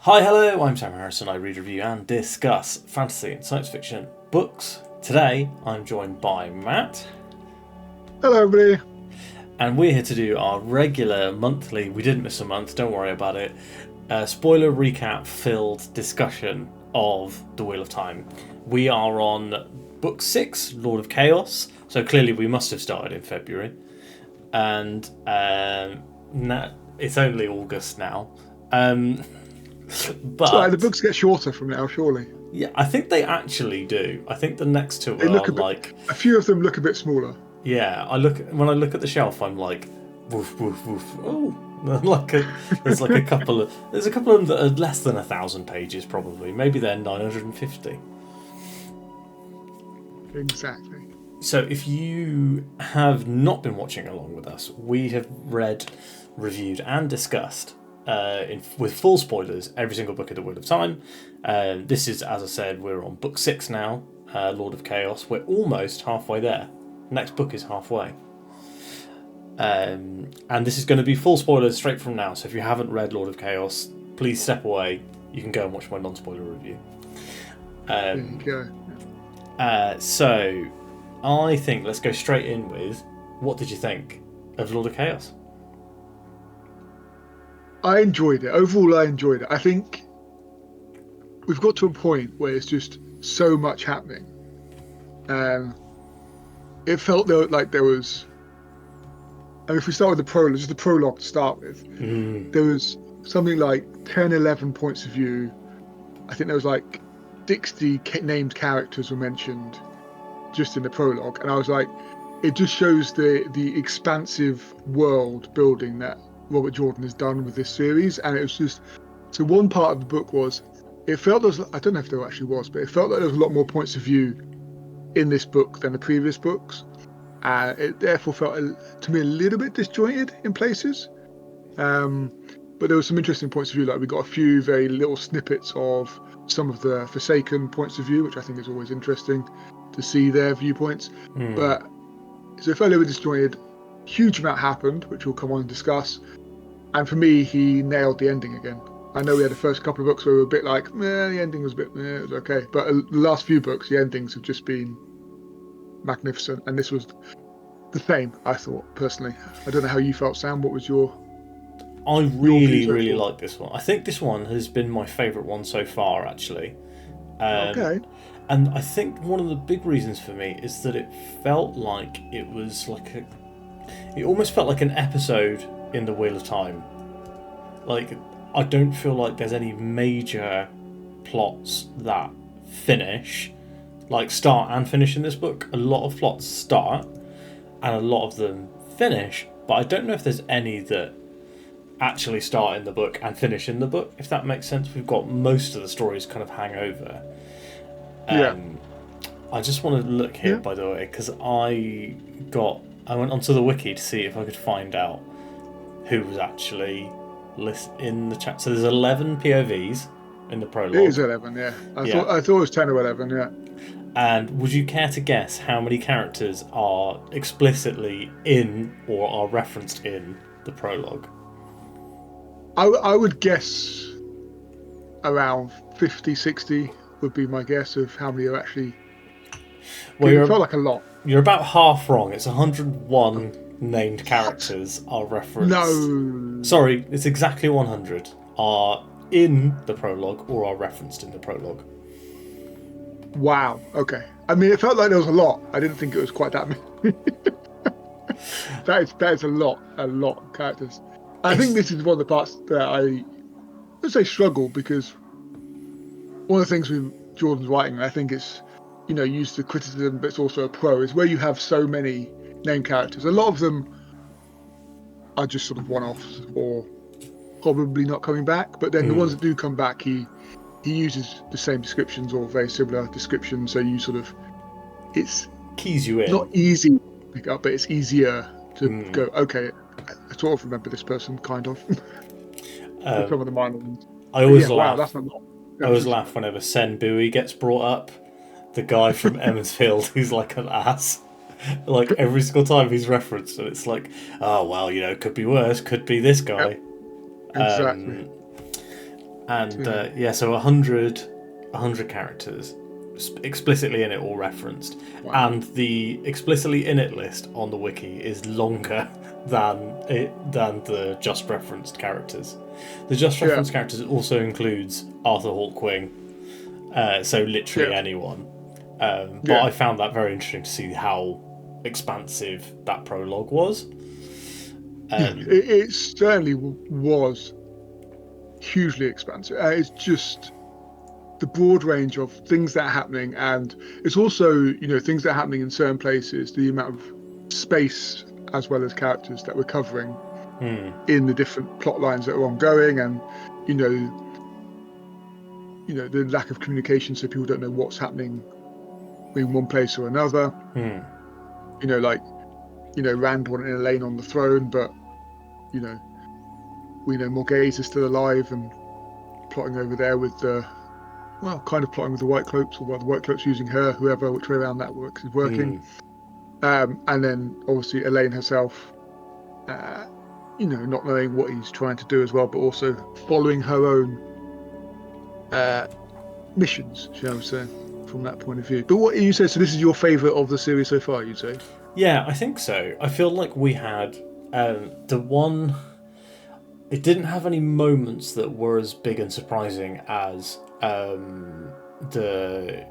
Hi, hello, I'm Sam Harrison. I read, review and discuss fantasy and science fiction books. Today, I'm joined by Matt. Hello, everybody. And we're here to do our regular monthly, we didn't miss a month, don't worry about it, spoiler recap filled discussion of The Wheel of Time. We are on book 6, Lord of Chaos, so clearly we must have started in February. And it's only August now. But Sorry, the books get shorter from now, surely. yeah, I think they actually do. I think the next two They are look like, a few of them look a bit smaller. yeah. When I look at the shelf, I'm like, woof woof woof. Oh, there's a couple of them that are less than 1,000 pages, probably. Maybe they're 950. Exactly. So if you have not been watching along with us, we have read, reviewed, and discussed with full spoilers every single book of The Wheel of Time. This is, as I said, we're on book 6 now, Lord of Chaos. We're almost halfway there. Next book is halfway. And this is going to be full spoilers straight from now. So if you haven't read Lord of Chaos, please step away. You can go and watch my non-spoiler review. There you go. So I think let's go straight in with, what did you think of Lord of Chaos? I enjoyed it. Overall, I enjoyed it. I think we've got to a point where it's just so much happening. It felt like there was... And if we start with the prologue, just the prologue to start with, there was something like 10, 11 points of view. I think there was like 60 named characters were mentioned just in the prologue. And I was like, it just shows the expansive world building that Robert Jordan has done with this series. And it was just... So one part of the book was... It felt there was... I don't know if there actually was, but it felt like there was a lot more points of view in this book than the previous books. It therefore felt to me a little bit disjointed in places, but there were some interesting points of view. Like we got a few very little snippets of some of the Forsaken points of view, which I think is always interesting to see their viewpoints. But so it felt a little bit disjointed. Huge amount happened, which we'll come on and discuss. And for me, he nailed the ending again. I know we had the first couple of books where we were a bit like, the ending was a bit, it was okay. But the last few books, the endings have just been magnificent, and this was the same, I thought, personally. I don't know how you felt, Sam. What was your... I really like this one. I think this one has been my favourite one so far, actually. Okay. And I think one of the big reasons for me is that it felt like it was like it almost felt like an episode in The Wheel of Time. Like, I don't feel like there's any major plots that finish, like start and finish in this book. A lot of plots start and a lot of them finish, but I don't know if there's any that actually start in the book and finish in the book, if that makes sense. We've got most of the stories kind of hang over. I just want to look here, by the way, because I went onto the wiki to see if I could find out who was actually in the chat. So there's 11 POVs in the prologue. It is 11, yeah. I thought it was 10 or 11, yeah. And would you care to guess how many characters are explicitly in or are referenced in the prologue? I would guess around 50, 60 would be my guess of how many are actually... Well, it felt like a lot. You're about half wrong. It's 101 named characters are referenced. No. Sorry, it's exactly 100 are in the prologue or are referenced in the prologue. Wow. Okay. I mean, it felt like there was a lot. I didn't think it was quite that many. that is a lot of characters. I think this is one of the parts that I would say struggle, because one of the things with Jordan's writing, I think it's, used to criticism, but it's also a pro, is where you have so many named characters. A lot of them are just sort of one-offs or probably not coming back, but then the ones that do come back, he uses the same descriptions or very similar descriptions, so you sort of, it's keys you in. Not easy to pick up, but it's easier to go, okay, I sort of remember this person, kind of. Some of the minor ones. I always laugh. Wow, that's a lot. I always laugh whenever Sen Bowie gets brought up. The guy from Emmonsfield who's like an ass. Like every single time he's referenced, and it's like, oh well, could be worse, could be this guy. Yep. Exactly. And so 100 characters explicitly in it or referenced. Wow. And the explicitly in it list on the wiki is longer than the just referenced characters. The just referenced characters also includes Arthur Hawkwing, so literally anyone. But I found that very interesting to see how expansive that prologue was. It certainly was hugely expansive. It's just the broad range of things that are happening, and it's also things that are happening in certain places, the amount of space as well as characters that we're covering in the different plot lines that are ongoing, and the lack of communication, so people don't know what's happening in one place or another. Rand wanting Elaine on the throne, but we know Morghese is still alive and plotting over there with plotting with the White Cloaks, or the White Cloaks using her, which way around that works is working. And then obviously Elaine herself, not knowing what he's trying to do as well, but also following her own missions, shall we say, from that point of view. But what you say, so this is your favourite of the series so far, you'd say? Yeah, I think so. I feel like we had the one. It didn't have any moments that were as big and surprising as the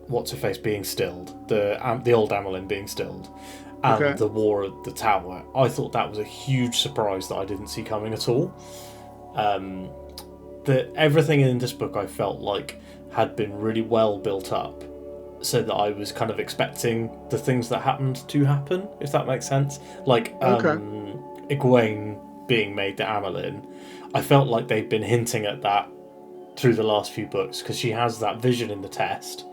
what's her face being stilled, the old Amelin being stilled, and the war at the tower. I thought that was a huge surprise that I didn't see coming at all. That everything in this book I felt like had been really well built up, so that I was kind of expecting the things that happened to happen, if that makes sense. Like Egwene being made to Amelin, I felt like they'd been hinting at that through the last few books, because she has that vision in the test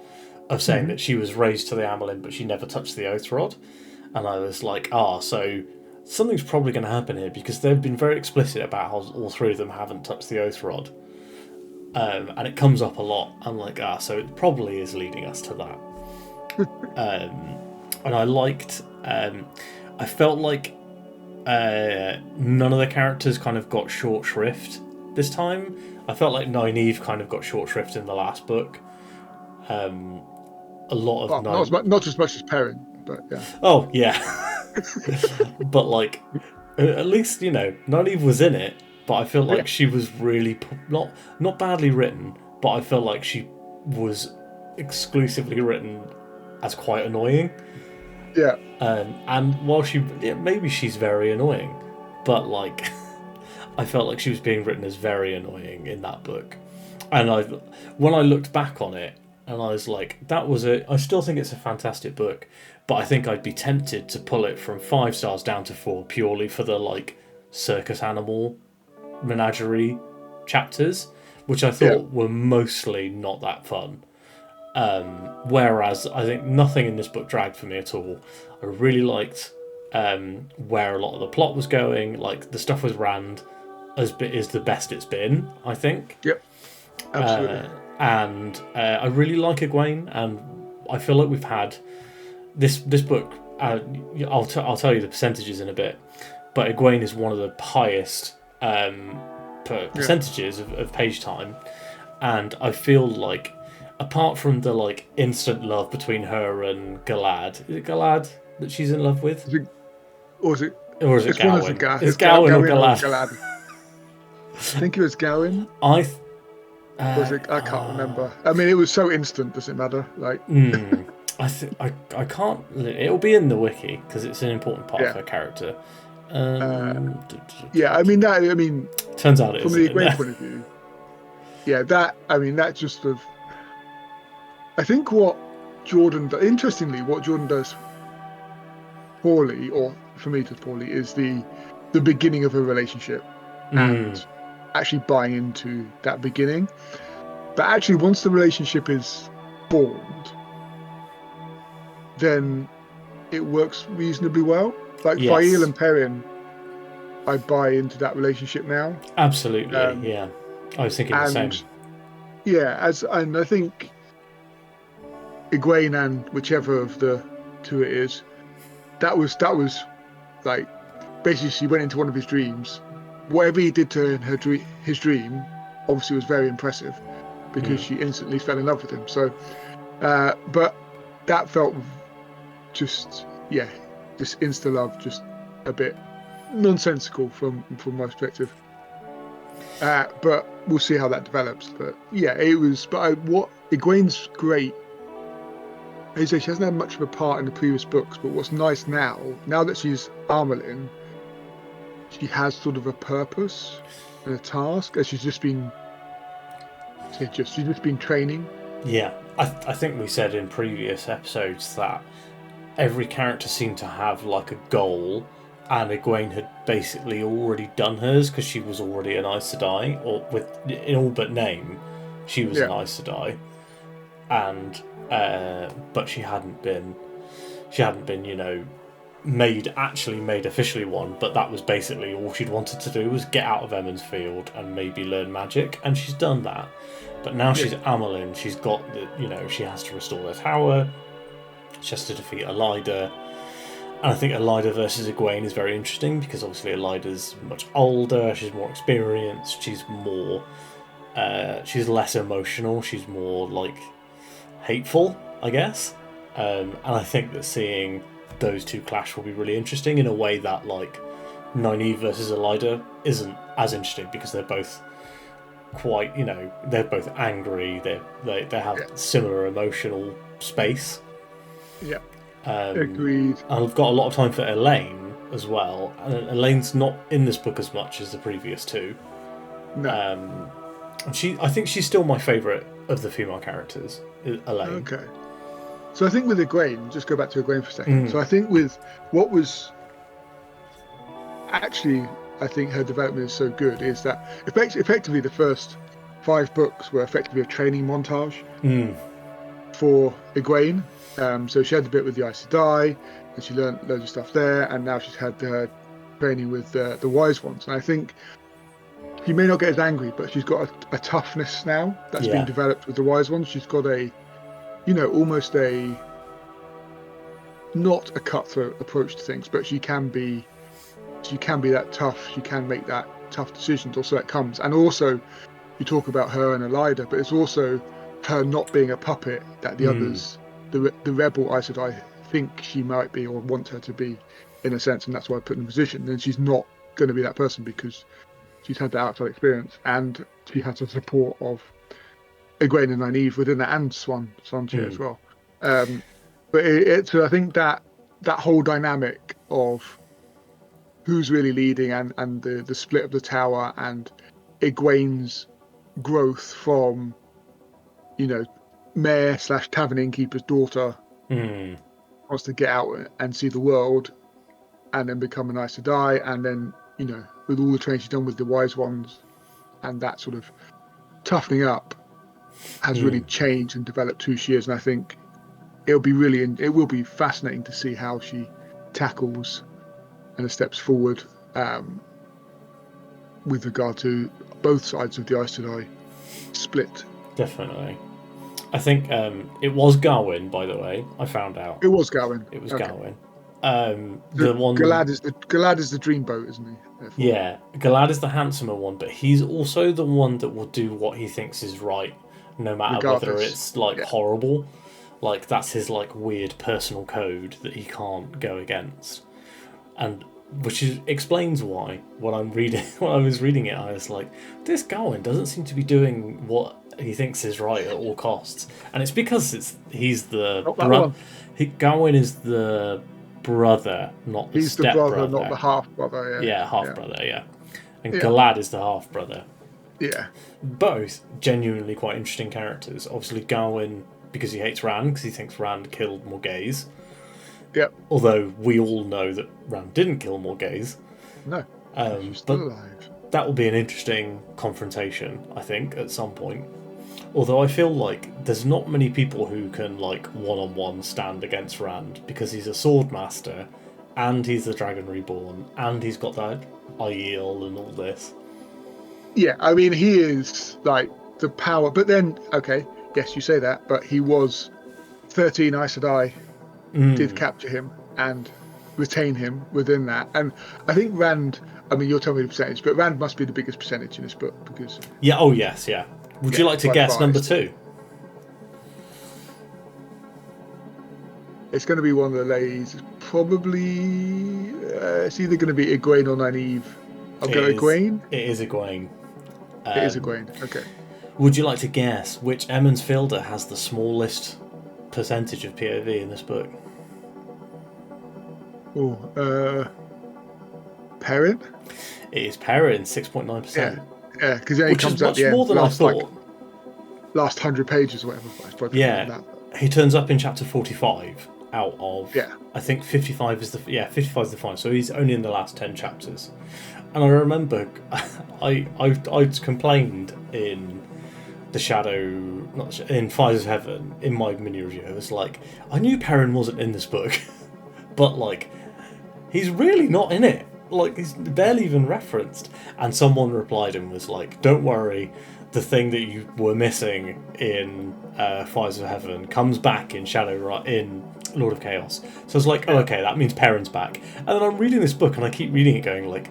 of saying that she was raised to the Amelin, but she never touched the Oath Rod. And I was like, so something's probably going to happen here, because they've been very explicit about how all three of them haven't touched the Oath Rod. And it comes up a lot. I'm like, so it probably is leading us to that. And I liked... I felt like none of the characters kind of got short shrift this time. I felt like Nynaeve kind of got short shrift in the last book. A lot of not as much as Perrin, but yeah. Oh yeah, but like at least Nynaeve was in it. But I feel like she was really not badly written, but I feel like she was exclusively written as quite annoying. Yeah. And while maybe she's very annoying, but like I felt like she was being written as very annoying in that book. And when I looked back on it, and I was like, I still think it's a fantastic book, but I think I'd be tempted to pull it from 5 stars down to 4 purely for the like circus animal menagerie chapters, which I thought were mostly not that fun. Whereas I think nothing in this book dragged for me at all. I really liked where a lot of the plot was going. Like the stuff with Rand is the best it's been, I think. Yep, absolutely. And I really like Egwene, and I feel like we've had this book. I'll tell you the percentages in a bit, but Egwene is one of the highest percentages of page time, and I feel like apart from the like instant love between her and Galad, is it Galad that she's in love with? Or is it Gawain? It's Gawain or Galad? I think it was Gawain. I can't remember. I mean, it was so instant. Does it matter? Like, I can't. It'll be in the wiki because it's an important part of her character. I mean, turns out it from the Egwene point of view. Yeah, that just sort of. I think what Jordan does poorly, or for me does poorly, is the beginning of a relationship and actually buying into that beginning. But actually, once the relationship is formed, then it works reasonably well. Like Fael and Perrin, I buy into that relationship now. Absolutely, yeah. I was thinking the same. Yeah, and I think Egwene and whichever of the two it is, that was like basically she went into one of his dreams. Whatever he did to her in his dream, obviously was very impressive because she instantly fell in love with him. So, but that felt just insta love, just a bit nonsensical from my perspective. But we'll see how that develops. But yeah, it was. But what Egwene's great. As you say, she hasn't had much of a part in the previous books. But what's nice now that she's Armelin, she has sort of a purpose and a task, as she's just been training. Yeah, I think we said in previous episodes that every character seemed to have like a goal, and Egwene had basically already done hers because she was already an Aes Sedai, or in all but name, she was an Aes Sedai, and but she hadn't been, made officially one. But that was basically all she'd wanted to do, was get out of Emond's Field and maybe learn magic, and she's done that. But now she's Amelin, she's got she has to restore the tower. She has to defeat Elida. And I think Elida versus Egwene is very interesting because obviously Elida's much older, she's more experienced, she's less emotional, she's more like hateful, I guess. And I think that seeing those two clash will be really interesting in a way that like Nynaeve versus Elida isn't as interesting, because they're both quite, they're both angry, they have similar emotional space. Yeah. Agreed. I've got a lot of time for Elaine as well. And Elaine's not in this book as much as the previous two. No. I think she's still my favourite of the female characters, Elaine. Okay. So I think with Egwene, just go back to Egwene for a second. So I think with what was actually, I think her development is so good is that effectively the first 5 books were effectively a training montage for Egwene. So she had the bit with the Aes Sedai, and she learned loads of stuff there, and now she's had her training with the Wise Ones. And I think she may not get as angry, but she's got a toughness now that's been developed with the Wise Ones. She's got almost not a cutthroat approach to things, but she can be that tough. She can make that tough decisions. Also, that comes, and also you talk about her and Elida, but it's also her not being a puppet that the others, the rebel Aes Sedai, think she might be or want her to be, in a sense, and that's why I put in the position. And she's not going to be that person because she's had that outside experience, and she has the support of Egwene and Nynaeve within that, and Swantia as well. But so I think that whole dynamic of who's really leading and the split of the tower and Egwene's growth from, mayor / tavern innkeeper's daughter, wants to get out and see the world, and then become an Aes Sedai, and then with all the training she's done with the Wise Ones, and that sort of toughening up has really changed and developed who she is. And I think it will be fascinating to see how she tackles and steps forward with regard to both sides of the Aes Sedai split. Definitely. I think it was Gawain, by the way. I found out. It was Gawain. It was okay. Gawain. The one Galad is the dreamboat, isn't he? Therefore. Yeah, Galad is the handsomer one, but he's also the one that will do what he thinks is right, no matter whether it's horrible. Like that's his weird personal code that he can't go against, and explains why when I was reading it, I was like, this Gawain doesn't seem to be doing what he thinks is right at all costs, and it's because he's the Gawain is the brother, not the he's the brother, not the half brother. Yeah, half brother. Yeah, and Galad is the half brother. Yeah, both genuinely quite interesting characters. Obviously, Gawain because he hates Rand because he thinks Rand killed Morghese. Yep. Although we all know that Rand didn't kill Morghese. No. She's still alive. That will be an interesting confrontation, I think, at some point. Although I feel like there's not many people who can one-on-one stand against Rand, because he's a sword master, and he's the Dragon Reborn, and he's got that Aiel and all this. Yeah, I mean he is the power. But then, okay, yes, you say that, but he was 13 Aes Sedai did capture him, and retain him within that. And I think Rand, I mean, you'll tell me the percentage, but Rand must be the biggest percentage in this book because... Yeah, oh yes, yeah. Would you like to guess number 2? It's going to be one of the ladies. Probably, it's either going to be Egwene or Nynaeve. I'll go Egwene. It is Egwene. It is Egwene, okay. Would you like to guess which Emmons Fielder has the smallest percentage of POV in this book? Oh, Perrin? It is Perrin, 6.9%. Yeah, because he comes at the end. More than I thought. Last 100 pages or whatever. Yeah, he turns up in chapter 45 out of, I think 55 is the 55 is the final, so he's only in the last 10 chapters. And I remember I'd complained in the Shadow, not in Fires of Heaven, in my mini review. It was like, I knew Perrin wasn't in this book, but like, he's really not in it. Like, he's barely even referenced. And someone replied and was like, don't worry, the thing that you were missing in Fires of Heaven comes back in in Lord of Chaos. So I was like, oh, okay, that means Perrin's back. And then I'm reading this book and I keep reading it going like,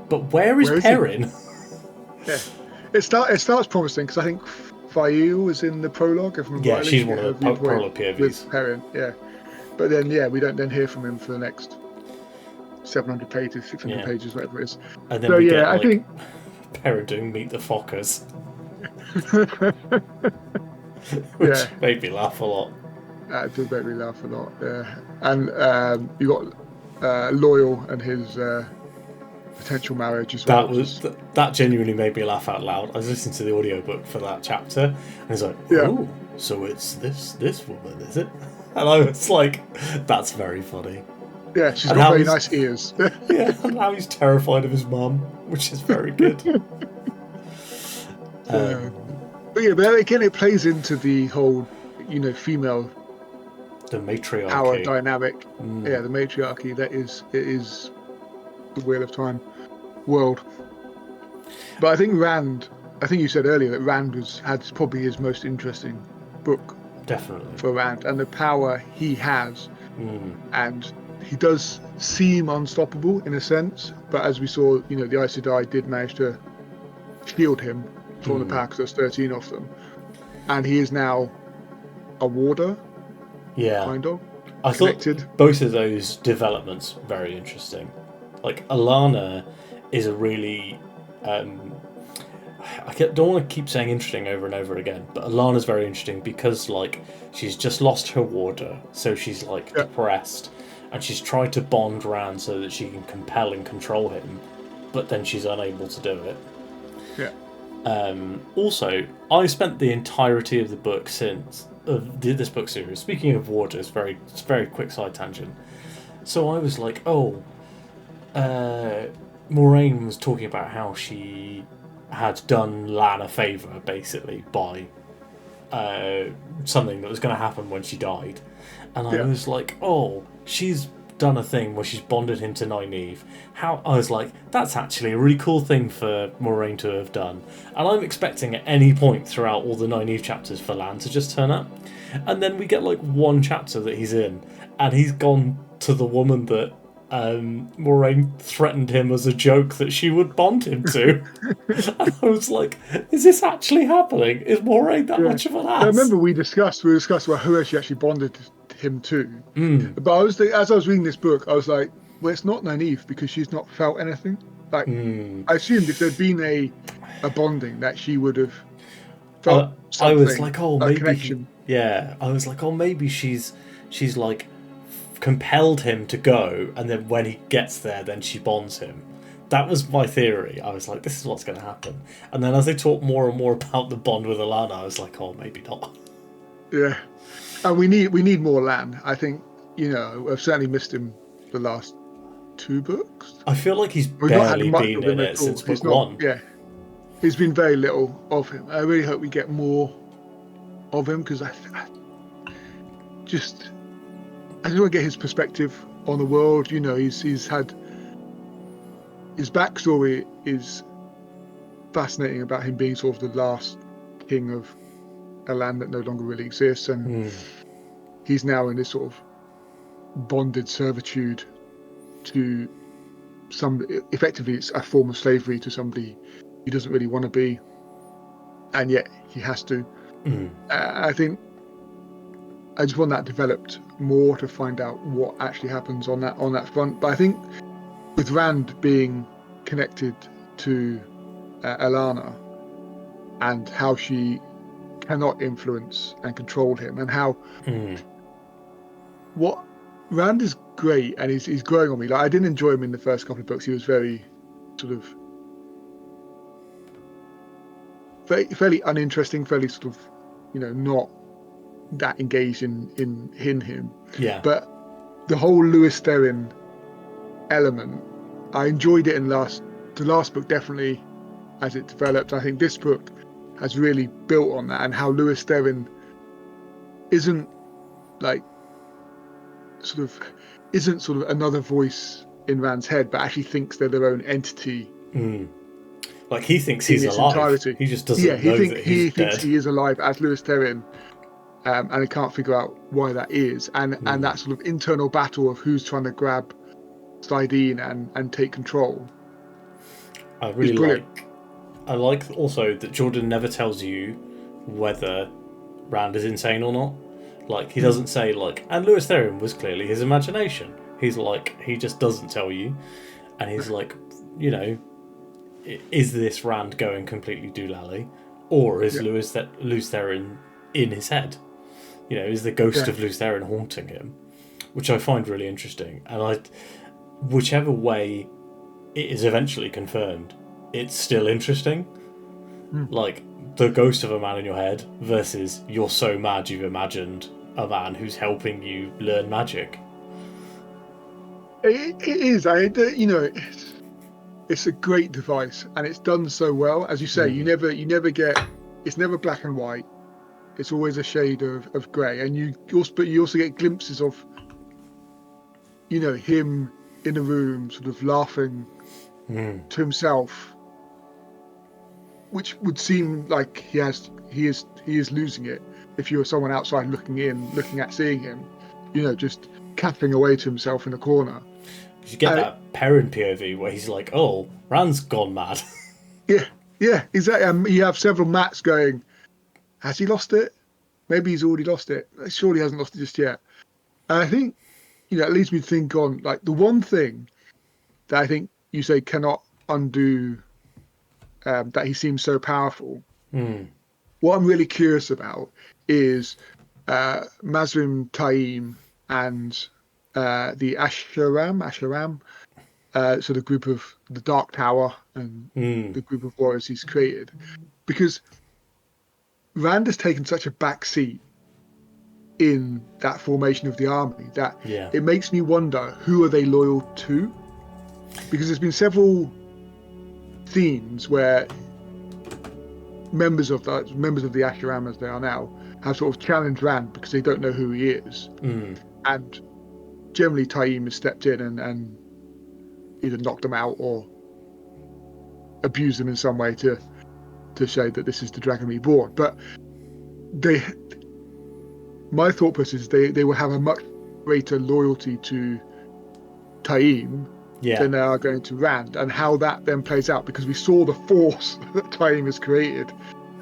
but where is Perrin? Yeah, it starts promising because I think Fayu was in the prologue. If I'm right, she's one of the prologue POVs. With Perrin, yeah. But then, we don't then hear from him for the next 700 pages, 600 pages, whatever it is. And then I think Perrin doing Meet the Fockers. Which made me laugh a lot. It did make me laugh a lot, yeah. And you got Loyal and his potential marriage as well. That genuinely made me laugh out loud. I was listening to the audiobook for that chapter, and it's like, oh, so it's this woman, is it? And I was like, that's very funny. Yeah, she's got very nice ears. Yeah, and now he's terrified of his mum, which is very good. But again, it plays into the whole, female, the matriarchy power dynamic. Yeah, the matriarchy. It is the Wheel of Time world. But I think you said earlier that Rand had probably his most interesting book. Definitely. For Rand and the power he has, and he does seem unstoppable in a sense. But as we saw, the Aes Sedai did manage to shield him from the power because there's 13 of them, and he is now a warder. Yeah, kind of. I thought both of those developments very interesting. Like Alana is a really, I don't want to keep saying interesting over and over again, but Alana's very interesting because like she's just lost her warder, so she's like depressed, and she's tried to bond Rand so that she can compel and control him, but then she's unable to do it. Yeah. Also, I spent the entirety of the book this book series. Speaking of warders, it's very quick side tangent. So I was like, Moraine was talking about how she had done Lan a favour, basically, by something that was going to happen when she died. And I was like, she's done a thing where she's bonded him to Nynaeve. I was like, that's actually a really cool thing for Moraine to have done. And I'm expecting at any point throughout all the Nynaeve chapters for Lan to just turn up. And then we get like one chapter that he's in, and he's gone to the woman that Moraine threatened him as a joke that she would bond him to. And I was like, is this actually happening? Is Moraine that much of an ass? I remember we discussed about who she actually bonded him to. But as I was reading this book, I was like, well, it's not Nynaeve because she's not felt anything. Like I assumed if there'd been a bonding that she would have felt something. I was like, maybe connection. I was like, maybe she's like compelled him to go, and then when he gets there, then she bonds him. That was my theory. I was like, this is what's going to happen. And then as they talk more and more about the bond with Alana, I was like, maybe not. Yeah. And we need more Lan. I think, I've certainly missed him the last 2 books. I feel like he's barely been in it since book 1. Yeah. There's been very little of him. I really hope we get more of him because I just want to get his perspective on the world. He's had his backstory is fascinating about him being sort of the last king of a land that no longer really exists, and he's now in this sort of bonded servitude to some. Effectively, it's a form of slavery to somebody he doesn't really want to be, and yet he has to. I think I just want that developed more to find out what actually happens on that front. But I think with Rand being connected to Alana and how she cannot influence and control him, and how what Rand is great, and he's growing on me. Like, I didn't enjoy him in the first couple of books. He was very sort of fairly uninteresting, fairly sort of, not that engaged in him. Yeah. But the whole Lewis Therin element, I enjoyed it in the last book, definitely, as it developed. I think this book has really built on that, and how Lewis Therin isn't sort of another voice in Rand's head, but actually thinks they're their own entity. Like, he thinks he's alive. Entirety. He just doesn't know that he he's dead. thinks he is alive as Lewis Therin, and I can't figure out why that is. And that sort of internal battle of who's trying to grab Slidine and take control. I really like also that Jordan never tells you whether Rand is insane or not. Like, he doesn't say, like, and Lewis Therin was clearly his imagination. He's like, he just doesn't tell you. And he's like, is this Rand going completely doolally? Or is Lewis Therin in his head? Is the ghost of Lewis Therin haunting him? Which I find really interesting. And whichever way it is eventually confirmed, it's still interesting. Like, the ghost of a man in your head versus you're so mad you've imagined a man who's helping you learn magic. It is. It's a great device, and it's done so well. As you say, you never get. It's never black and white. It's always a shade of grey, and you also get glimpses of, him in a room, sort of laughing to himself, which would seem like he is losing it. If you were someone outside seeing him, just cackling away to himself in a corner. You get that Perrin POV where he's like, "Oh, Rand's gone mad." Yeah, exactly. You have several Matts going, "Has he lost it? Maybe he's already lost it. Surely he hasn't lost it just yet." And I think, it leads me to think on, like, the one thing that I think you say cannot undo that he seems so powerful. What I'm really curious about is Mazrim Taim and the Asheram, so the group of the Dark Tower and the group of warriors he's created, because Rand has taken such a back seat in that formation of the army that it makes me wonder, who are they loyal to? Because there's been several scenes where members of the Asheram, as they are now, have sort of challenged Rand because they don't know who he is, and generally Taim has stepped in and either knocked them out or abused them in some way to say that this is the Dragon Reborn. But my thought process is they will have a much greater loyalty to Taim than they are going to Rand, and how that then plays out, because we saw the force that Taim has created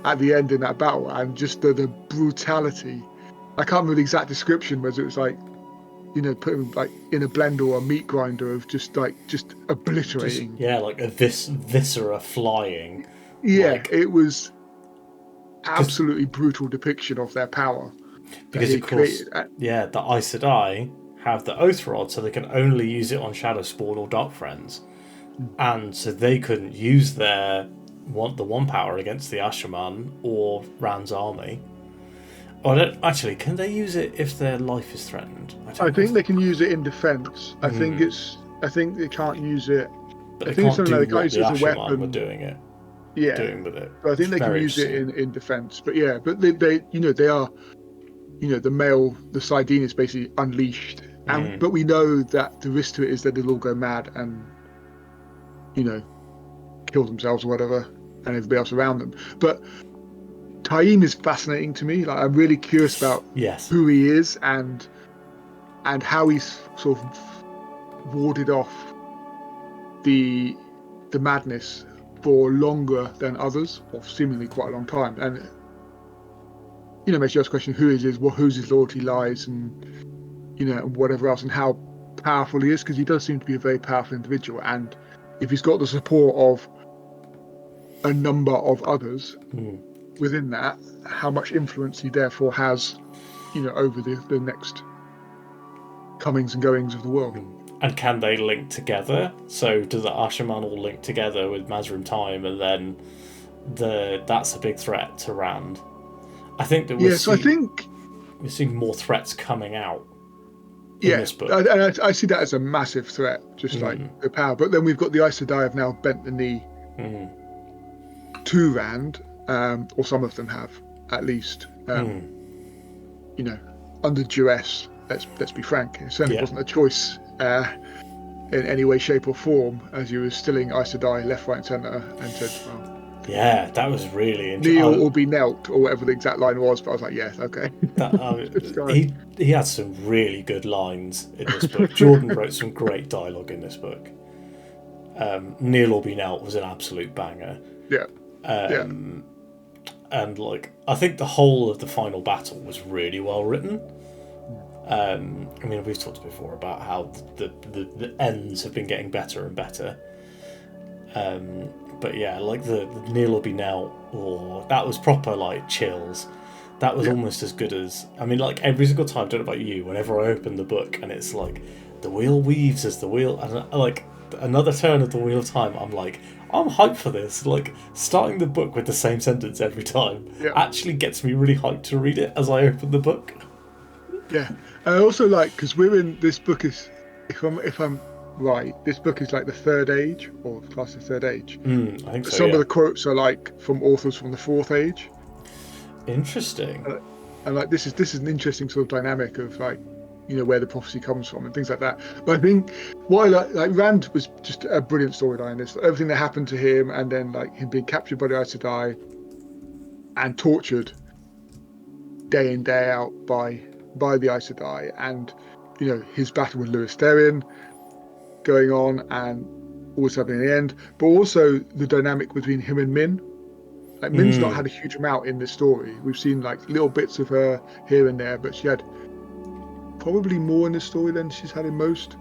at the end in that battle, and just the brutality. I can't remember the exact description, whether it was like, put him like in a blender or a meat grinder of just obliterating. Like a viscera flying. It was absolutely brutal depiction of their power. Because of course, the Aes Sedai have the Oath Rod, so they can only use it on Shadowspawn or Dark Friends, and so they couldn't use the one power against the Ashaman or Rand's army. Can they use it if their life is threatened? I think they can use it in defense. I think they can't use it. But they can't use it as a weapon. Were doing it. Doing with it. But I think they can use it in defense. But they are, the Slidine is basically unleashed. But we know that the risk to it is that they'll all go mad and, kill themselves or whatever, and everybody else around them. But Taim is fascinating to me. Like, I'm really curious about who he is and how he's sort of warded off the madness for longer than others, or seemingly quite a long time. And makes you ask the question: whose his loyalty lies, and and whatever else, and how powerful he is, because he does seem to be a very powerful individual. And if he's got the support of a number of others within that, how much influence he therefore has, over the next comings and goings of the world. And can they link together? So do the Ashaman all link together with Mazrim Time, and then that's a big threat to Rand? I think that we're seeing more threats coming out in this book. And I see that as a massive threat, just like the power. But then we've got the Aes Sedai have now bent the knee to Rand, or some of them have, at least. Under duress. Let's be frank. It certainly wasn't a choice in any way, shape, or form, as he was stilling Aes Sedai left, right, and centre, and said, "Well, yeah, that was really interesting. Kneel or be knelt," or whatever the exact line was. But I was like, "Yes, okay." He had some really good lines in this book. Jordan wrote some great dialogue in this book. Kneel or be knelt was an absolute banger. Yeah. And I think the whole of the final battle was really well written. I mean, we've talked before about how the ends have been getting better and better. But yeah, the kneel or be knelt, that was proper chills. That was almost as good as, I mean, every single time, I don't know about you, whenever I open the book and it's the wheel weaves as the wheel, and another turn of the wheel of time, I'm I'm hyped for this. Starting the book with the same sentence every time actually gets me really hyped to read it as I open the book. Yeah, and I also because we're in this book is, if I'm right, this book is the third age, or class of third age. I think so. Some of the quotes are from authors from the fourth age. Interesting. And this is an interesting sort of dynamic of where the prophecy comes from and things like that. But I think what I Rand was just a brilliant storyline. This everything that happened to him, and then him being captured by the Aes Sedai and tortured day in day out by the Aes Sedai, and his battle with Lewis Therin going on and always happening in the end, but also the dynamic between him and Min. Min's not had a huge amount in this story. We've seen little bits of her here and there, but she had probably more in this story than she's had in most.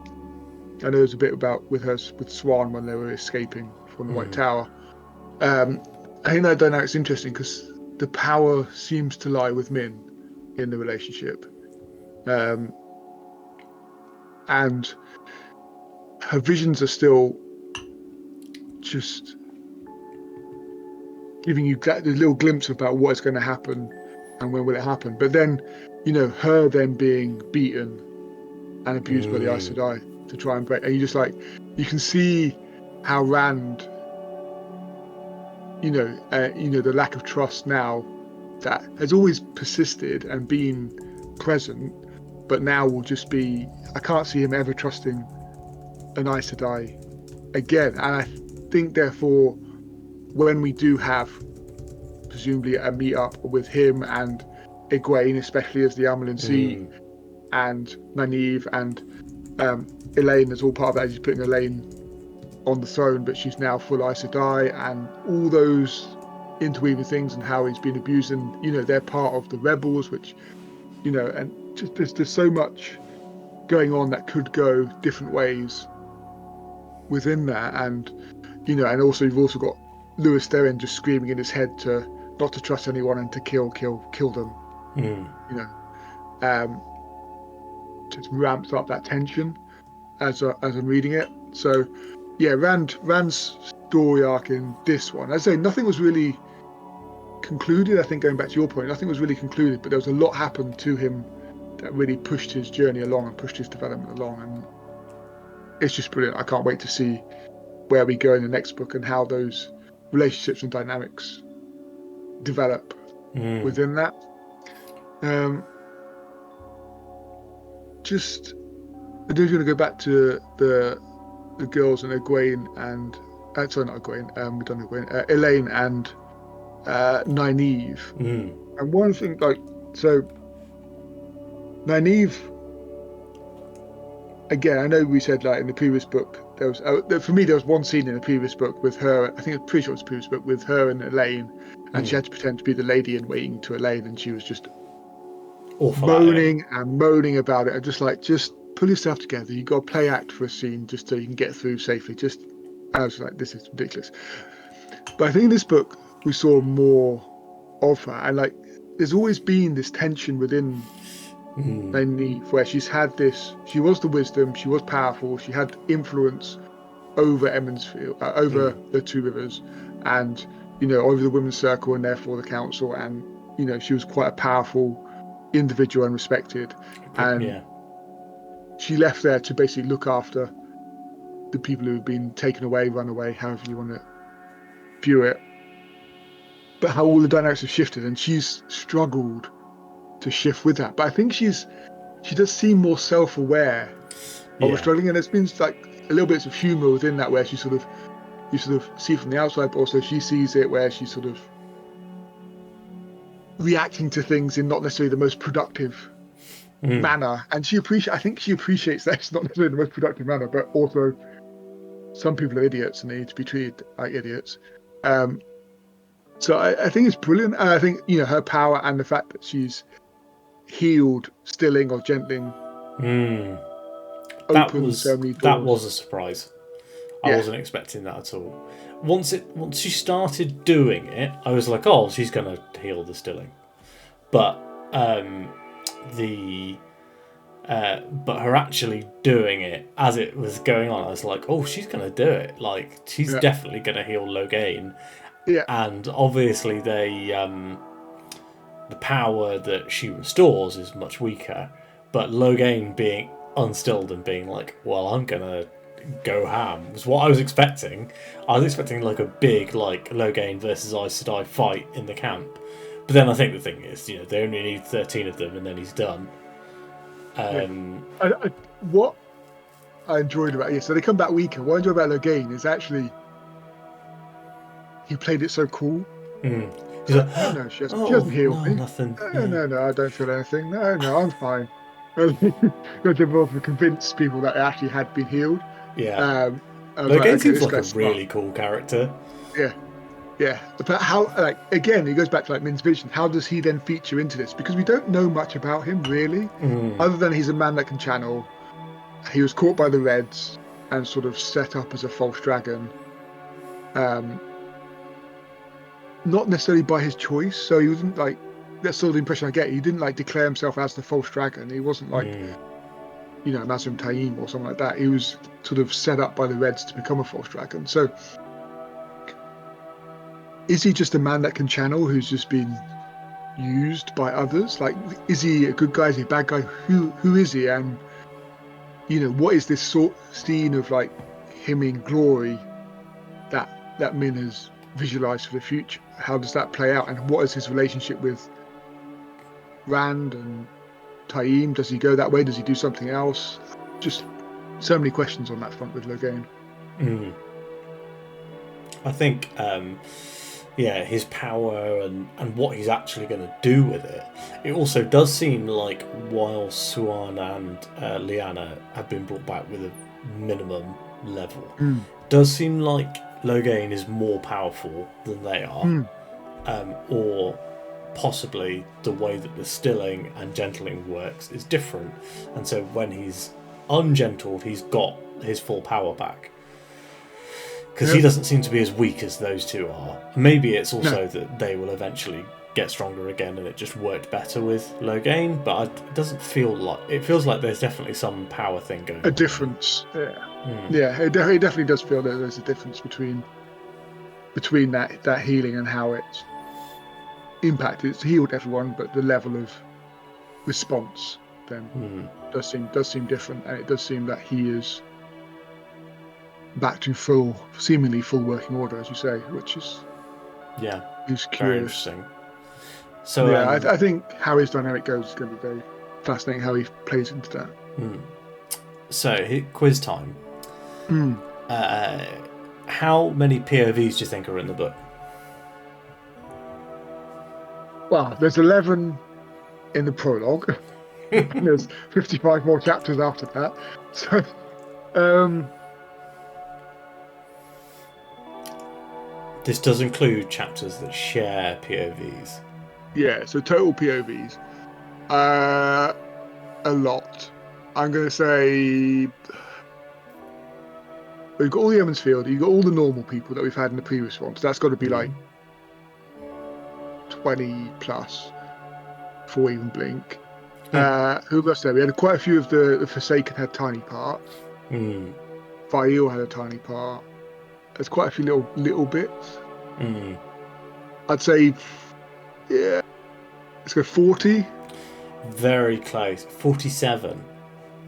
I know there's a bit about with Swan when they were escaping from the White Tower. I think that dynamic's interesting because the power seems to lie with Min in the relationship. And her visions are still just giving you a little glimpse about what is going to happen and when will it happen. But then, her then being beaten and abused by the Aes Sedai to try and break, and you just you can see how Rand, the lack of trust now that has always persisted and been present, but now will just be, I can't see him ever trusting an Aes Sedai again. And I think therefore, when we do have presumably a meet up with him and Egwene, especially as the Amelin Sea, and Nynaeve and Elaine as all part of that. He's putting Elaine on the throne, but she's now full Aes Sedai, and all those interweaving things, and how he's been abused, and they're part of the rebels, which and just there's so much going on that could go different ways within that. And and also you've also got Lewis Therin just screaming in his head to not to trust anyone and to kill them. Just ramps up that tension as I'm reading it. So yeah, Rand's story arc in this one, as I say, nothing was really concluded. I think, going back to your point, nothing was really concluded, but there was a lot happened to him that really pushed his journey along and pushed his development along, and it's just brilliant. I can't wait to see where we go in the next book and how those relationships and dynamics develop within that. Just, I do want to go back to the girls and Egwene and sorry, not Egwene. We've done Egwene, Elaine and Nynaeve. And one thing, so Nynaeve again, I know we said like in the previous book there was for me there was one scene in the previous book with her. I think I'm pretty sure it was the previous book with her and Elaine, and she had to pretend to be the lady in waiting to Elaine, and she was just Awful at it. moaning and moaning about it. And just pull yourself together. You got to play act for a scene just so you can get through safely. I was like, this is ridiculous. But I think in this book we saw more of her, and like there's always been this tension within Nynaeve where she's had this. She was the wisdom. She was powerful. She had influence over Emmonsfield, over the Two Rivers, and over the Women's Circle, and therefore the Council. And she was quite a powerful individual and respected. And she left there to basically look after the people who have been taken away, run away, however you want to view it. But how all the dynamics have shifted, and she's struggled to shift with that. But I think she does seem more self-aware of struggling, and there's been like a little bits of humour within that, where you sort of see from the outside, but also she sees it where she's sort of reacting to things in not necessarily the most productive manner, and I think she appreciates that it's not necessarily the most productive manner, but also some people are idiots and they need to be treated like idiots. So I think it's brilliant, and I think her power and the fact that she's healed, stilling or gentling opens so many doors. That was a surprise. I wasn't expecting that at all. Once she started doing it, I was like, oh, she's gonna heal the stilling. But but her actually doing it as it was going on, I was like, oh, she's gonna do it. Like, she's definitely gonna heal Loghain. Yeah. And obviously the power that she restores is much weaker, but Loghain being unstilled and being like, well, I'm gonna go ham was what I was expecting. I was expecting like a big like Loghain versus Aes Sedai fight in the camp. But then I think the thing is, they only need 13 of them and then he's done. What I enjoyed about so they come back weaker. What I enjoyed about Loghain is actually he played it so cool. He's like, oh no, she hasn't healed me. Nothing. No, I don't feel anything. No, I'm fine. Got to convince people that it actually had been healed. Yeah. Loghain seems like a really cool character. Yeah. But how, again, he goes back to Min's vision. How does he then feature into this? Because we don't know much about him, really, other than he's a man that can channel. He was caught by the Reds and sort of set up as a false dragon. Not necessarily by his choice, so he wasn't that's sort of the impression I get. He didn't declare himself as the false dragon. He wasn't Mazrim Taim or something like that. He was sort of set up by the Reds to become a false dragon. So is he just a man that can channel who's just been used by others? Is he a good guy? Is he a bad guy? Who is he? And what is this scene of him in glory that Min has visualized for the future? How does that play out, and what is his relationship with Rand and Taim? Does he go that way? Does he do something else? Just so many questions on that front with Loghain. I think his power and what he's actually going to do with it. It also does seem like while Siuan and Lyanna have been brought back with a minimum level, does seem like Loghain is more powerful than they are, or possibly the way that the stilling and gentling works is different, and so when he's ungentled, he's got his full power back, because he doesn't seem to be as weak as those two are. Maybe it's also that they will eventually get stronger again and it just worked better with Loghain, but it doesn't feel like it. Feels like there's definitely some power thing going on. A difference. It definitely does feel that there's a difference between that healing and how it's impacted. It's healed everyone, but the level of response then does seem different, and it does seem that he is back to seemingly full working order, as you say, which is curious. Very interesting. So I think how his dynamic goes is going to be very fascinating. How he plays into that. So quiz time. How many POVs do you think are in the book? Well, there's 11 in the prologue. And there's 55 more chapters after that. So, um, This does include chapters that share POVs. yeah, so total POVs. A lot. I'm going to say we've got all the Emmonsfield, you've got all the normal people that we've had in the previous one. So that's got to be like 20 plus before we even blink. Who else there? We had quite a few of the Forsaken had tiny parts. Fail had a tiny part. There's quite a few little bits. I'd say, yeah, let's go 40. Very close. 47.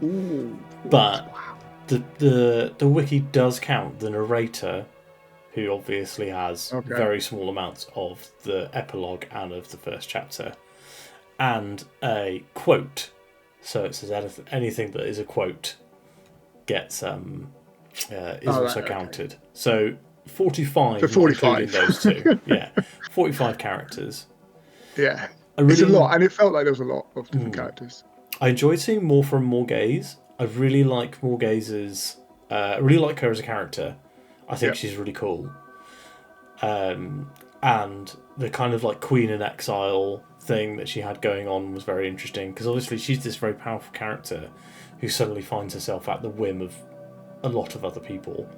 Ooh. But Wow. the wiki does count the narrator, who obviously has very small amounts of the epilogue and of the first chapter, and a quote. So it says anything that is a quote gets is also counted. So 45. So 45. Including those two. Yeah, 45 characters. Yeah, it's a lot, and it felt like there was a lot of different characters. I enjoyed seeing more from Morgaze. I really like Morgaze's. I really like her as a character. I think she's really cool. And the kind of like Queen in Exile thing that she had going on was very interesting, because obviously she's this very powerful character who suddenly finds herself at the whim of a lot of other people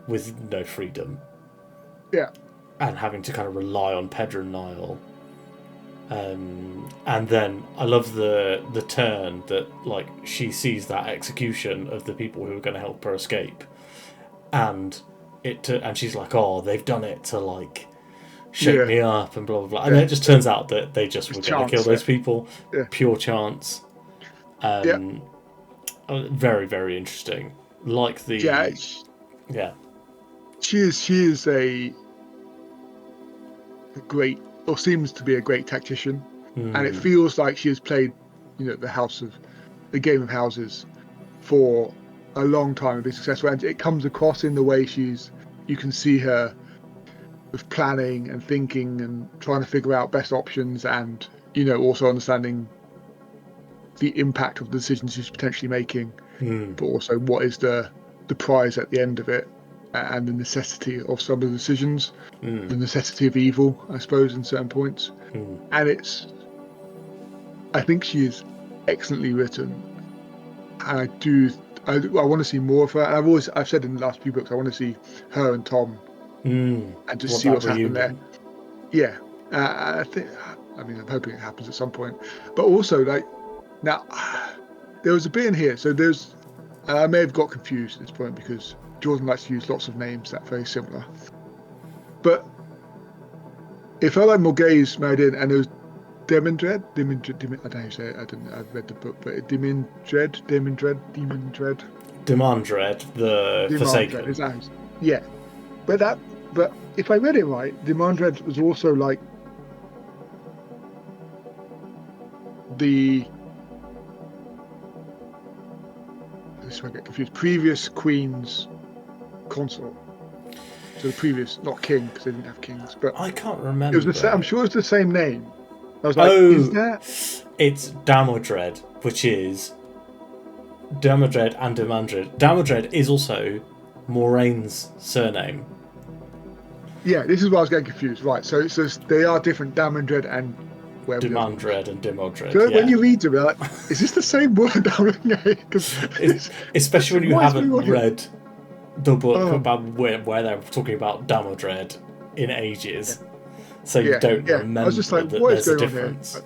with no freedom. Yeah. And having to kind of rely on Pedro and Niall. And then I love the turn that like she sees that execution of the people who are going to help her escape, and she's like, oh, they've done it to like shake me up and blah blah blah, and then it just turns out that they just were going to kill those people, pure chance. Very very interesting. Like the she is a great, or seems to be a great tactician, and it feels like she has played, the game of houses for a long time and been successful, and it comes across in the way you can see her with planning and thinking and trying to figure out best options, and also understanding the impact of the decisions she's potentially making, but also what is the prize at the end of it, and the necessity of some of the decisions, the necessity of evil, I suppose, in certain points. And I think she is excellently written, and I want to see more of her. And I've said in the last few books, I want to see her and Tom, and just see what's happened there. Yeah, I'm hoping it happens at some point. But also, now, there was a bit in here. So I may have got confused at this point because Jordan likes to use lots of names that are very similar. But it felt like Morgaze married in, and it was Demandred. I don't know how you say it. I've read the book, but Demandred, the Forsaken. Yeah, but if I read it right, Demandred was also like this is where I get confused. Previous Queen's consort. So the previous, not king, because they didn't have kings, but I can't remember. It was I'm sure it's the same name. I was like, is that? It's Damodred, which is Damodred and Demandred. Damodred is also Moraine's surname. Yeah, this is why I was getting confused. Right, so they are different, Damodred and Demandred and Dimodred. So when you read them, you're like, is this the same word? Especially when you haven't read the book about where they're talking about Damodred in ages, so you don't remember I was just like, that what there's is a going difference.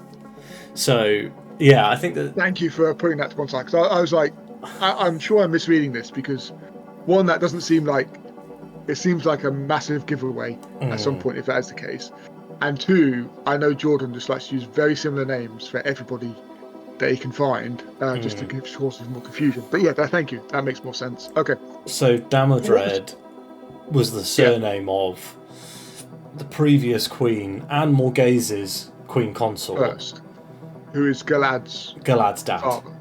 So yeah, I think that. Thank you for putting that to one side, because I was like, I'm sure I'm misreading this, because one, that doesn't seem like, it seems like a massive giveaway at some point if that is the case. And two, I know Jordan just likes to use very similar names for everybody that he can find, just to cause more confusion. But yeah, thank you. That makes more sense. Okay. So Damodred was the surname of the previous queen and Morgaze's queen consort. First. Who is Galad's dad. Father.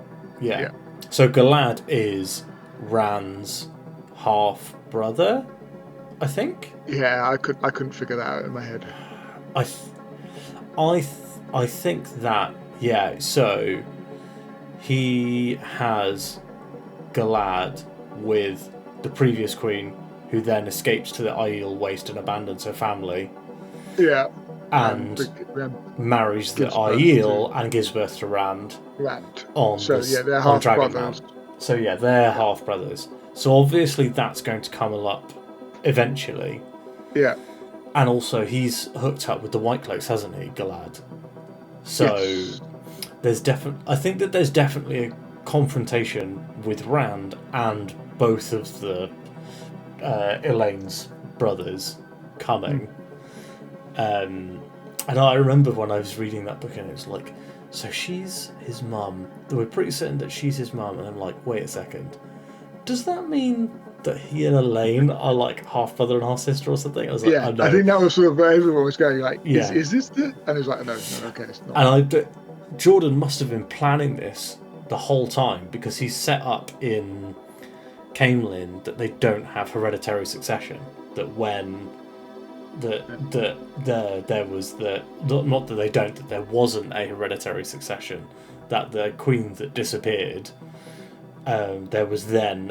Yeah. So Galad is Ran's half brother, I think. Yeah, I couldn't figure that out in my head. I think that so he has Galad with the previous queen, who then escapes to the Aiel waste and abandons her family. Yeah. And marries the gives birth Aiel to- and gives birth to Rand. So they're on half Dragon brothers. Mount. So yeah, they're half brothers. So obviously that's going to come up eventually. Yeah. And also he's hooked up with the White Cloaks, hasn't he, Galad? So Yes. I think that there's definitely a confrontation with Rand and both of the Elaine's brothers coming. And I remember when I was reading that book and it was like, so she's his mum. We're pretty certain that she's his mum, and I'm like, wait a second. Does that mean that he and Elaine are like half brother and half sister or something? I was like, Yeah, oh, no. I think that was sort of where everyone was going, like, Yeah. is this the... And it was like, no, okay, it's not. And Jordan must have been planning this the whole time, because he's set up in Camelin that they don't have hereditary succession. That when there was not that they don't, that there wasn't a hereditary succession, that the queen that disappeared, there was then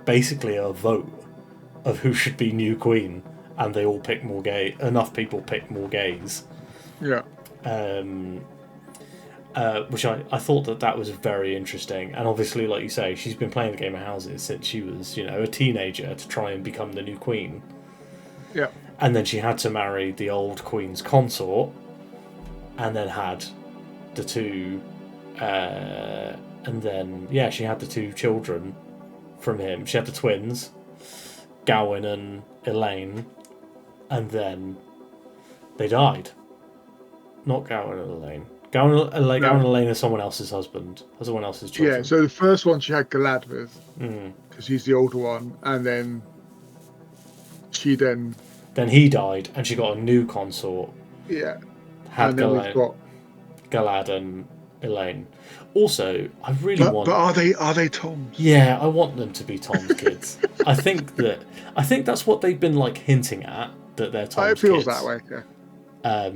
basically a vote of who should be new queen, and they all picked more gay. Enough people picked more gays. Yeah. Which I thought that was very interesting, and obviously, like you say, she's been playing the game of houses since she was, a teenager to try and become the new queen. Yeah. And then she had to marry the old queen's consort, and then had the two, and then she had the two children from him. She had the twins, Gawain and Elaine, and then they died. Not Gawain and Elaine. Gawain and Elaine is someone else's husband, or someone else's children. Yeah, so the first one she had Galad with, because he's the older one, and then she then... Then he died, and she got a new consort. Yeah. Had and then we've got Galad and Elaine. Also, I really want... But are they Toms? Yeah, I want them to be Tom's kids. I think that's what they've been hinting at, that they're Tom's kids. It feels that way, yeah.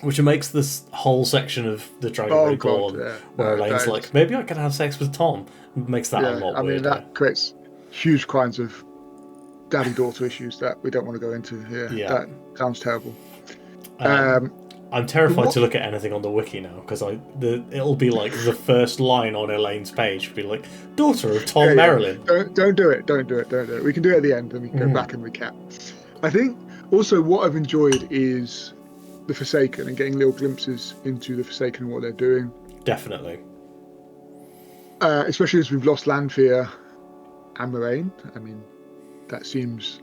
Which makes this whole section of the Dragon Reborn where Elaine's like, maybe I can have sex with Tom. Makes that a lot weirder. That creates huge kinds of daddy-daughter issues that we don't want to go into here. Yeah. That sounds terrible. I'm terrified to look at anything on the wiki now, because it'll be like the first line on Elaine's page will be like, daughter of Tom Marilyn. Don't do it. We can do it at the end and we can go back and recap. I think also what I've enjoyed is the Forsaken and getting little glimpses into the Forsaken and what they're doing. Definitely. Especially as we've lost Lanfear and Moraine. I mean, that seems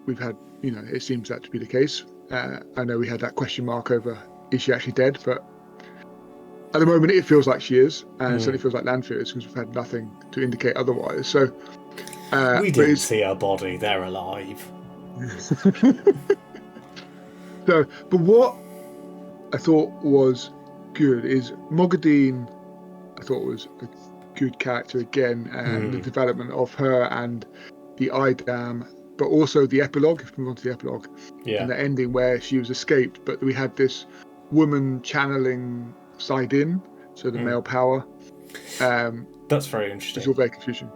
it seems that to be the case. I know we had that question mark over, is she actually dead? But at the moment it feels like she is, and it certainly feels like Lanfear is, because we've had nothing to indicate otherwise. So we didn't see her body, they're alive. So, but what I thought was good is Mogadine. I thought was a good character again, and the development of her and the Idam, but also the epilogue. If we move on to the epilogue, and the ending where she was escaped, but we had this woman channeling Saidin, so the male power. That's very interesting. It's all very confusing.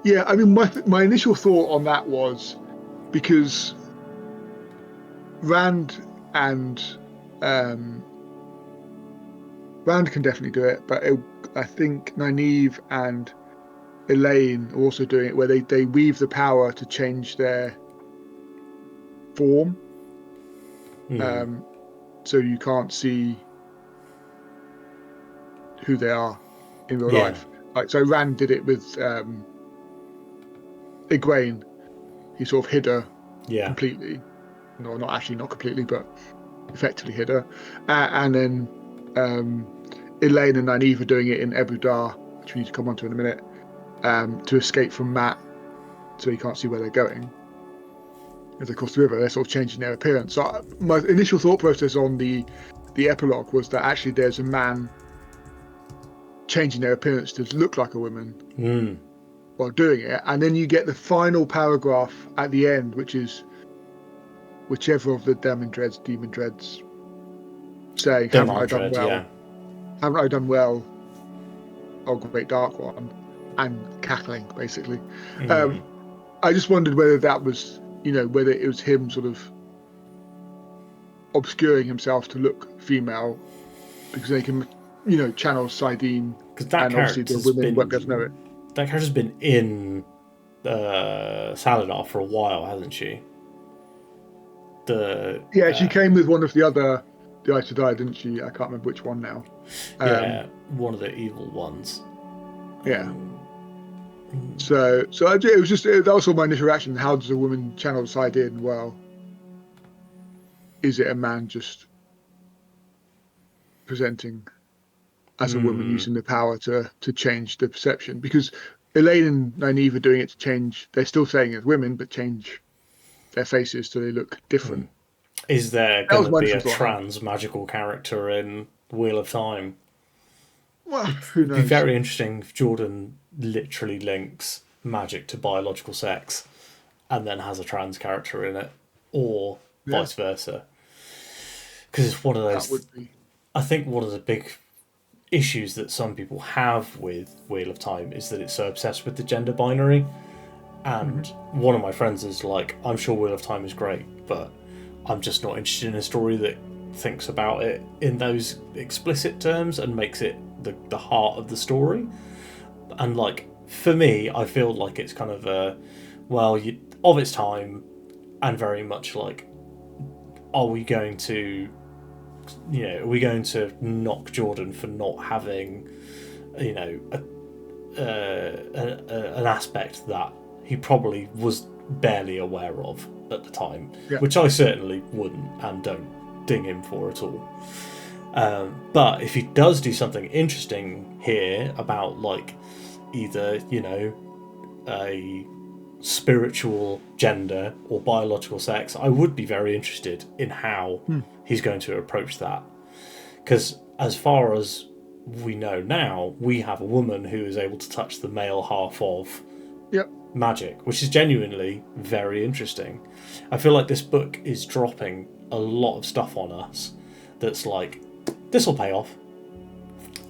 Yeah, I mean, my initial thought on that was because Rand and Rand can definitely do it, but I think Nynaeve and Elaine are also doing it, where they weave the power to change their form, so you can't see who they are in real life. So Rand did it with Egwene. He sort of hid her completely. No, not completely, but effectively hid her. And then Elaine and Nynaeve are doing it in Ebu Dar, which we need to come on to in a minute, to escape from Mat, so you can't see where they're going. As they cross the river, they're sort of changing their appearance. So my initial thought process on the epilogue was that actually there's a man changing their appearance to look like a woman while doing it, and then you get the final paragraph at the end, which is whichever of the demon dreads saying, haven't I done well "Oh, great dark one," and cackling basically. Mm. I just wondered whether that was, whether it was him sort of obscuring himself to look female because they can, channel Sidene, Because that and obviously the women won't be able to know it. That character's been in Saladar for a while, hasn't she? She came with one of the other the Aes Sedai, didn't she? I can't remember which one now. One of the evil ones. Yeah. So it was just that was all my initial reaction. How does a woman channel Sidene? Well, is it a man just presenting as a woman using the power to change the perception? Because Elaine and Nynaeve are doing it to change. They're still saying as women, but change their faces so they look different. Is there going to be a trans magical character in Wheel of Time? Well, who knows? It'd be very interesting if Jordan literally links magic to biological sex and then has a trans character in it, or vice versa. Because it's one of those. That would be. I think one of the big issues that some people have with Wheel of Time is that it's so obsessed with the gender binary. And one of my friends is like, I'm sure Wheel of Time is great, but I'm just not interested in a story that thinks about it in those explicit terms and makes it the heart of the story. And like, for me, I feel like it's kind of of its time, and very much like, are we going to knock Jordan for not having, an aspect that he probably was barely aware of at the time, which I certainly wouldn't and don't ding him for at all. But if he does do something interesting here about like either, a spiritual gender or biological sex, I would be very interested in how he's going to approach that. Because as far as we know now, we have a woman who is able to touch the male half of magic, which is genuinely very interesting. I feel like this book is dropping a lot of stuff on us that's like, this will pay off.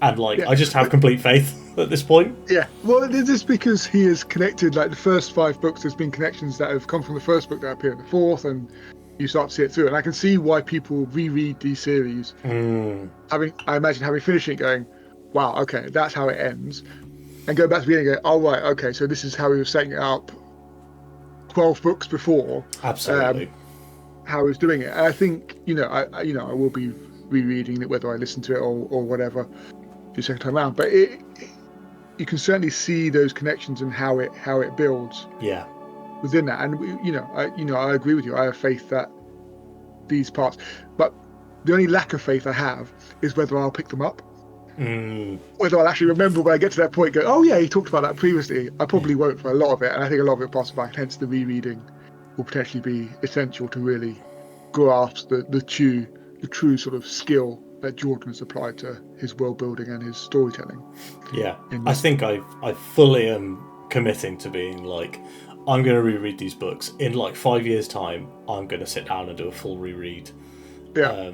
And like, I just have complete faith at this point. Yeah, well, it is because he is connected. Like the first 5 books, there's been connections that have come from the first book that appear in the fourth, and you start to see it through. And I can see why people reread these series, I imagine having finished it, going, "Wow, okay, that's how it ends," and go back to the beginning and go, "Oh right, okay, so this is how he was setting it up 12 books before." Absolutely. How he was doing it. And I think I will be rereading it whether I listen to it or whatever the second time around. But you can certainly see those connections and how it builds. Yeah. Within that, and I agree with you. I have faith that these parts, but the only lack of faith I have is whether I'll pick them up. Whether I'll actually remember when I get to that point, go, oh yeah, he talked about that previously. I probably won't for a lot of it, and I think a lot of it will pass by. Hence, the rereading will potentially be essential to really grasp the true sort of skill that Jordan has applied to his world building and his storytelling. Yeah, I think I fully am committing to being like, I'm going to reread these books in like 5 years' time. I'm going to sit down and do a full reread. Yeah.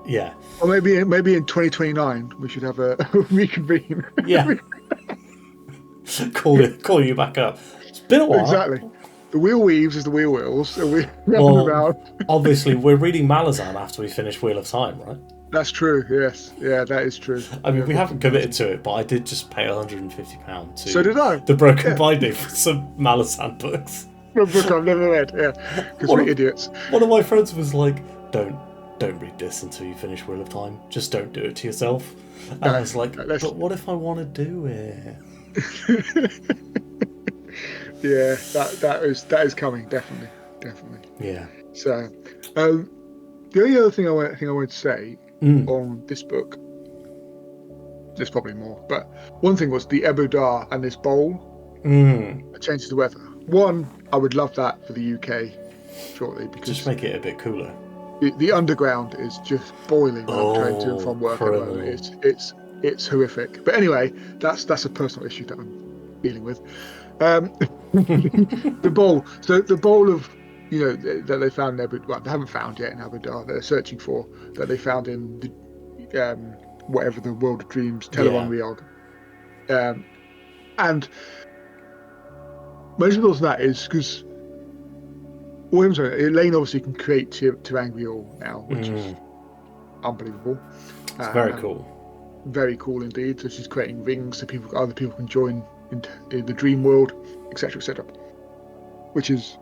Yeah. Or maybe in 2029 we should have a reconvene. Yeah. Call you back up. It's been a while. Exactly. The wheel weaves as the wheel wheels. So obviously we're reading Malazan after we finish Wheel of Time, right? That's true. Yes. Yeah, that is true. I mean, we haven't committed to it, but I did just pay £150 to. So did I. The Broken Binding for some Malazan books. A book I've never read. Yeah, because we're idiots. One of my friends was like, "Don't read this until you finish Wheel of Time. Just don't do it to yourself." And I was like, "But what if I want to do it?" Yeah, that is coming, definitely. Yeah. So, the only other thing I wanted to say on this book, there's probably more, but one thing was the Ebu Dar and this bowl changes the weather. One, I would love that for the UK shortly, because just make it a bit cooler. The underground is just boiling when I'm trying to and from work. It's horrific. But anyway, that's a personal issue that I'm dealing with. The bowl. So the bowl of that they found in Abu, well, they haven't found yet in Abu Dar. They're searching for, that they found in the whatever the world of dreams, Teleron Riog. And most of those that is because Elaine obviously can create Terangrial now, which is unbelievable. It's very cool. Very cool indeed. So she's creating rings so other people can join in the dream world, etc., etc. Which is,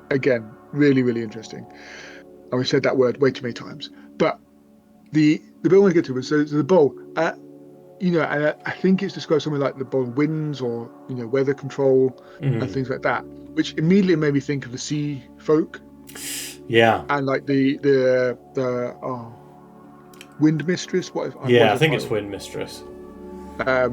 again, really, really interesting. And we've said that word way too many times. But the bit I want to get to was so the bowl. And I think it's described something like the bowl winds or weather control and things like that, which immediately made me think of the sea folk. Yeah. And like the Wind Mistress. I think it's Wind Mistress. But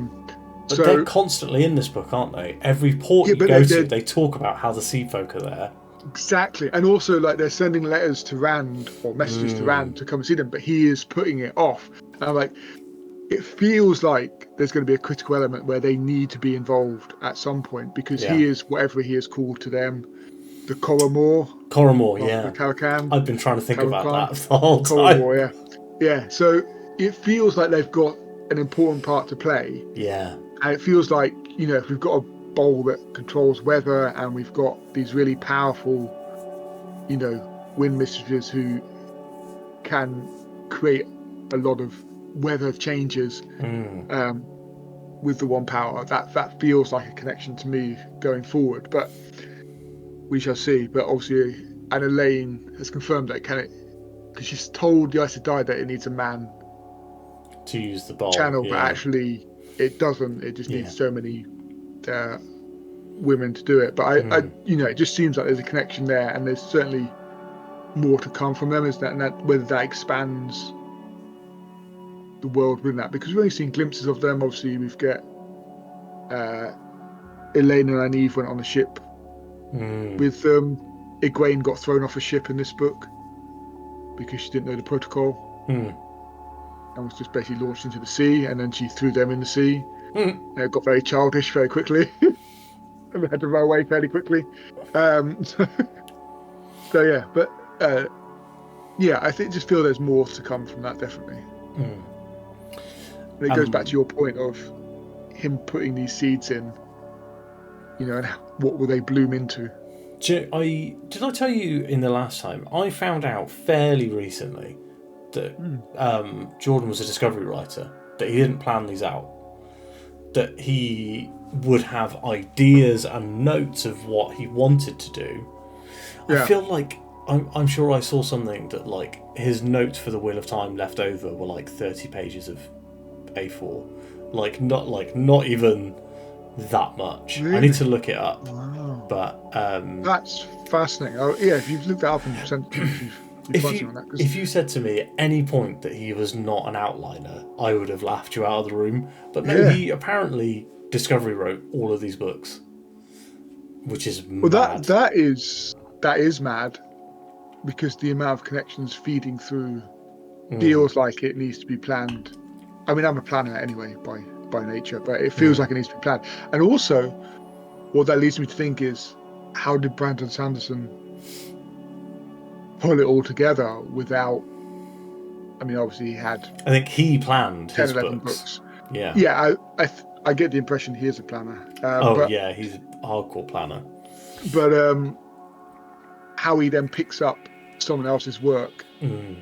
they're constantly in this book, aren't they? Every port you go to, they talk about how the sea folk are there. Exactly. And also, like, they're sending letters to Rand or messages to Rand to come and see them, but he is putting it off. And I'm like, it feels like there's going to be a critical element where they need to be involved at some point because he is whatever he is called to them. The Coromor, yeah. The Calacan. I've been trying to think about that the whole time. Coromor, yeah. So it feels like they've got an important part to play. Yeah. And it feels like, if we've got a bowl that controls weather and we've got these really powerful, wind mistresses who can create a lot of weather changes with the one power, that feels like a connection to me going forward. But we shall see. But obviously, and Elaine has confirmed that because she's told the Aes Sedai that it needs a man to use the bowl channel, but actually it doesn't. It just needs so many women to do it. But I it just seems like there's a connection there, and there's certainly more to come from them. Is that, and that whether that expands the world within that, because we've only seen glimpses of them. Obviously, we've got Elaine and Nynaeve went on a ship with them. Egwene got thrown off a ship in this book because she didn't know the protocol and was just basically launched into the sea, and then she threw them in the sea. It got very childish very quickly and had to run away fairly quickly. So yeah, but I just feel there's more to come from that, definitely. And it goes back to your point of him putting these seeds in, and what will they bloom into? Did I tell you in the last time? I found out fairly recently that Jordan was a discovery writer, that he didn't plan these out, that he would have ideas and notes of what he wanted to do. I feel like I'm sure I saw something that like his notes for the Wheel of Time left over were like 30 pages of A4, not even that much. Really? I need to look it up. Wow. But that's fascinating. Oh yeah, if you've looked that up and sent if you said to me at any point that he was not an outliner, I would have laughed you out of the room. But no, he apparently Discovery wrote all of these books, which is mad. That is mad, because the amount of connections feeding through feels like it needs to be planned. I mean, I'm a planner anyway by nature, but it feels like it needs to be planned. And also, what that leads me to think is, how did Brandon Sanderson pull it all together without? I mean, obviously he had. I think he planned 10, his 11 books. Yeah. I get the impression he is a planner. He's a hardcore planner. But how he then picks up someone else's work, who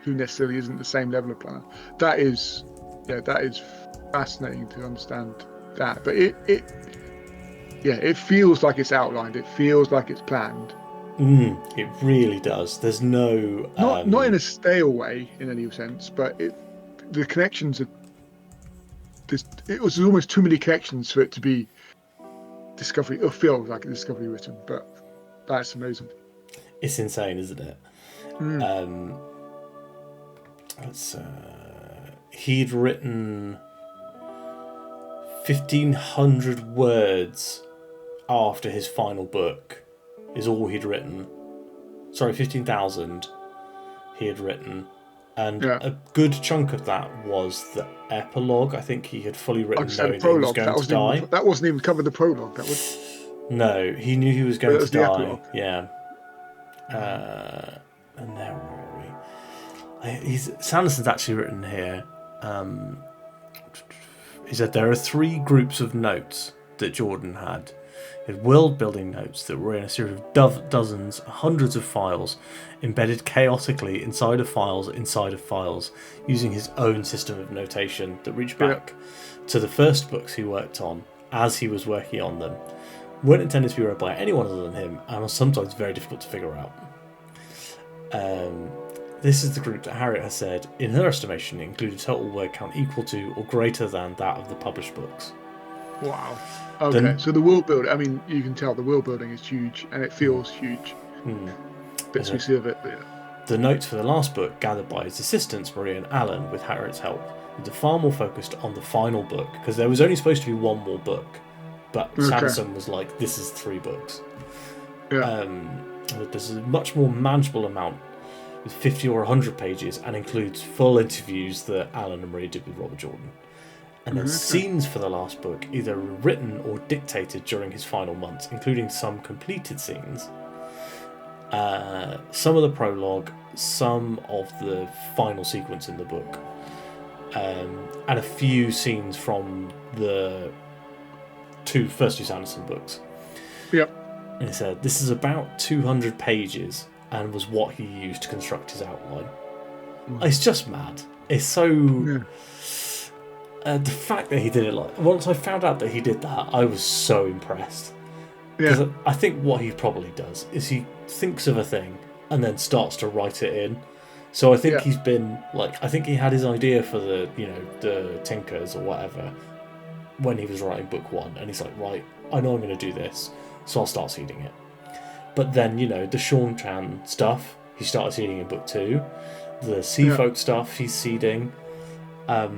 necessarily isn't the same level of planner, that is fascinating to understand that. But it feels like it's outlined. It feels like it's planned. It really does. There's no not in a stale way in any sense, but the connections are. It was almost too many connections for it to be Discovery. It feels like a Discovery written, but that's amazing. It's insane, isn't it? He'd written 1,500 words after his final book. Is all he'd written. Sorry, 15,000 he had written. And a good chunk of that was the epilogue. I think he had fully written knowing that he was going to die. That wasn't even covered the prologue. No, he knew he was going to die. Epilogue. Yeah. And there were we. Sanderson's actually written here. He said there are 3 groups of notes that Jordan had. He had world-building notes that were in a series of dozens, hundreds of files, embedded chaotically inside of files, using his own system of notation that reached back to the first books he worked on as he was working on them. Weren't intended to be read by anyone other than him, and are sometimes very difficult to figure out. This is the group that Harriet has said, in her estimation, included total word count equal to or greater than that of the published books. Wow. Okay, so the world building, I mean, you can tell the world building is huge, and it feels huge. Bits we see of it, but yeah. The notes for the last book, gathered by his assistants, Maria and Alan, with Harriet's help, were far more focused on the final book, because there was only supposed to be one more book, but Sanderson was like, this is 3 books. There's a much more manageable amount, with 50 or 100 pages, and includes full interviews that Alan and Maria did with Robert Jordan. And then scenes for the last book, either written or dictated during his final months, including some completed scenes, some of the prologue, some of the final sequence in the book, and a few scenes from the first two Sanderson books. And he said this is about 200 pages and was what he used to construct his outline. It's just mad. It's so... the fact that he did it once I found out that he did that, I was so impressed. Because I think what he probably does is he thinks of a thing and then starts to write it in. So I think he's been I think he had his idea for the Tinkers or whatever when he was writing book 1, and he's like, right, I know I'm going to do this, so I'll start seeding it. But then the Sean Chan stuff he started seeding in book 2, the Sea Folk stuff he's seeding. But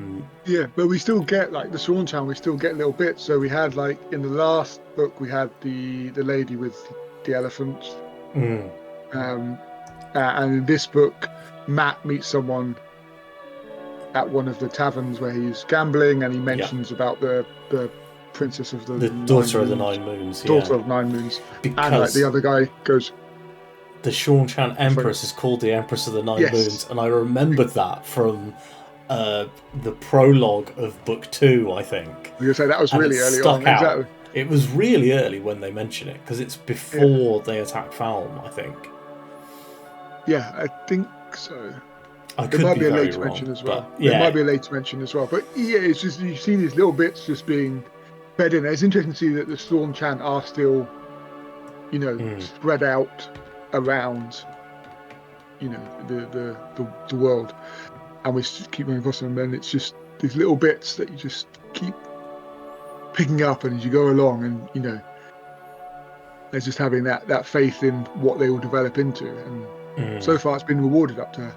we still get the Sean Chan, we still get little bits. So we had in the last book we had the lady with the elephants, and in this book Matt meets someone at one of the taverns where he's gambling, and he mentions about the princess of the daughter of the 9 moons. Daughter of 9 moons. Because and the other guy goes, the Sean Chan Empress is called the Empress of the 9 moons, and I remembered that from the prologue of book 2, I think. I was going to say that was really early on. Exactly. It was really early when they mention it, because it's before they attack Falm, I think. Yeah, I think so. There might be a later mention as well. There might be a later mention as well. But it's just, you see these little bits just being fed in. It's interesting to see that the Storm Chant are still, spread out around, the world, and we keep running across them. And it's just these little bits that you just keep picking up, and as you go along, and there's just having that faith in what they will develop into. And so far, it's been rewarded up to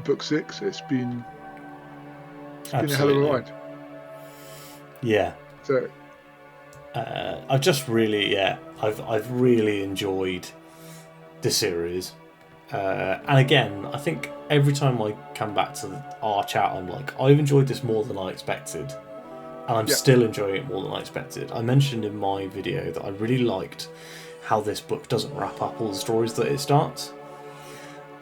book 6. It's been a hell of a ride. Yeah. So I've just really, I've really enjoyed the series. And again, I think every time I come back to our chat, I'm like, I've enjoyed this more than I expected. And I'm still enjoying it more than I expected. I mentioned in my video that I really liked how this book doesn't wrap up all the stories that it starts.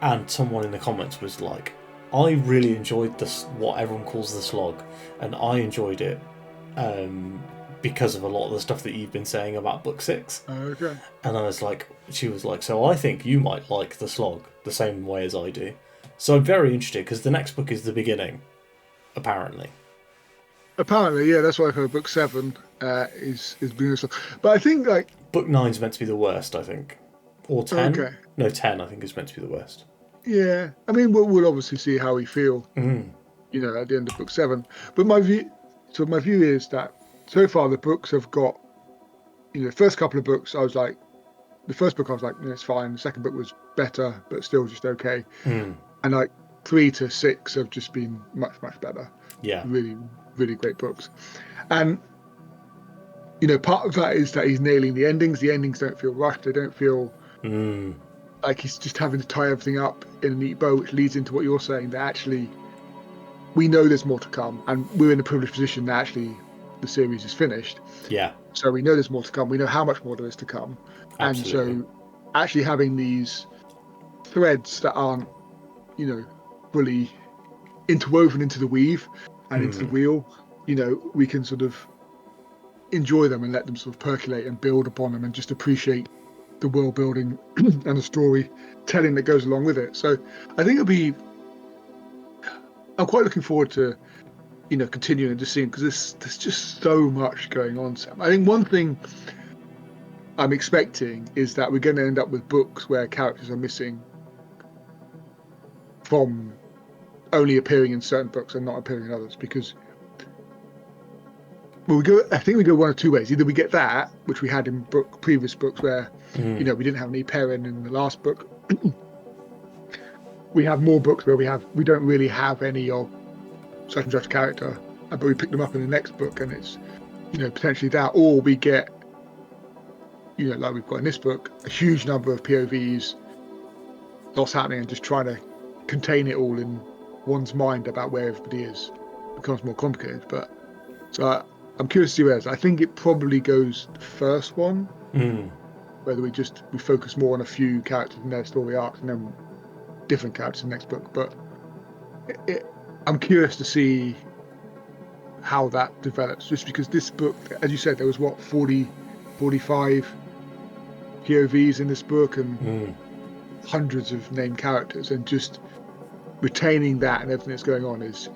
And someone in the comments was like, I really enjoyed this, what everyone calls the slog, and I enjoyed it because of a lot of the stuff that you've been saying about book 6. Okay. And I was like, she was like, so I think you might like the slog the same way as I do. So I'm very interested, because the next book is the beginning, apparently. Apparently, yeah, that's why I've heard book 7 is beginning of slog. But I think book 9's meant to be the worst, I think. Or 10. Okay. No, 10 I think is meant to be the worst. Yeah, I mean, we'll obviously see how we feel, at the end of book 7. But my view is that so far the books have got, the first couple of books, I was like, the first book I was like, it's fine. The second book was better, but still just okay. And 3 to 6 have just been much, much better. Yeah. Really, really great books. And, part of that is that he's nailing the endings. The endings don't feel rushed. They don't feel like he's just having to tie everything up in a neat bow, which leads into what you're saying, that actually we know there's more to come, and we're in a privileged position that actually the series is finished. Yeah. So we know there's more to come. We know how much more there is to come. Absolutely. And so actually having these threads that aren't, fully interwoven into the weave and into the wheel, we can sort of enjoy them and let them sort of percolate and build upon them and just appreciate the world building and the storytelling that goes along with it. So I think I'm quite looking forward to, continuing to see, because there's just so much going on, Sam. I think one thing I'm expecting is that we're going to end up with books where characters are missing from only appearing in certain books and not appearing in others, because I think we go one of two ways. Either we get that, which we had in previous books where, we didn't have any Perrin in the last book. We have more books where we don't really have any of such and such character, but we pick them up in the next book, and it's, potentially that, or we get, like we've got in this book, a huge number of POVs, lots happening, and just trying to contain it all in one's mind about where everybody is becomes more complicated. But so I'm curious to see where it is. I think it probably goes the first one, whether we focus more on a few characters in their story arcs and then different characters in the next book. But I'm curious to see how that develops, just because this book, as you said, there was 45 POVs in this book and hundreds of named characters, and just retaining that and everything that's going on is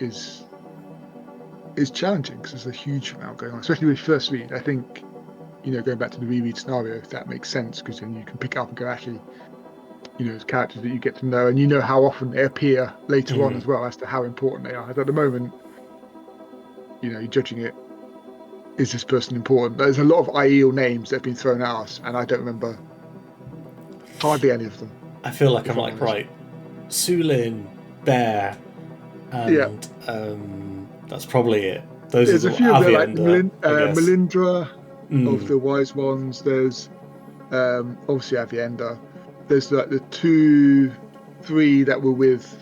challenging, because there's a huge amount going on, especially with first read. I think, going back to the reread scenario, if that makes sense, because then you can pick up and go, actually, there's characters that you get to know, and how often they appear later on as well, as to how important they are. At the moment, you're judging it, is this person important? There's a lot of IEL names that have been thrown at us, and I don't remember hardly any of them. I feel like I'm like, right, Sulin, Bear, and that's probably it. There's a few of them, like Melindra of the Wise Ones. There's obviously Avienda. There's like the 2-3 that were with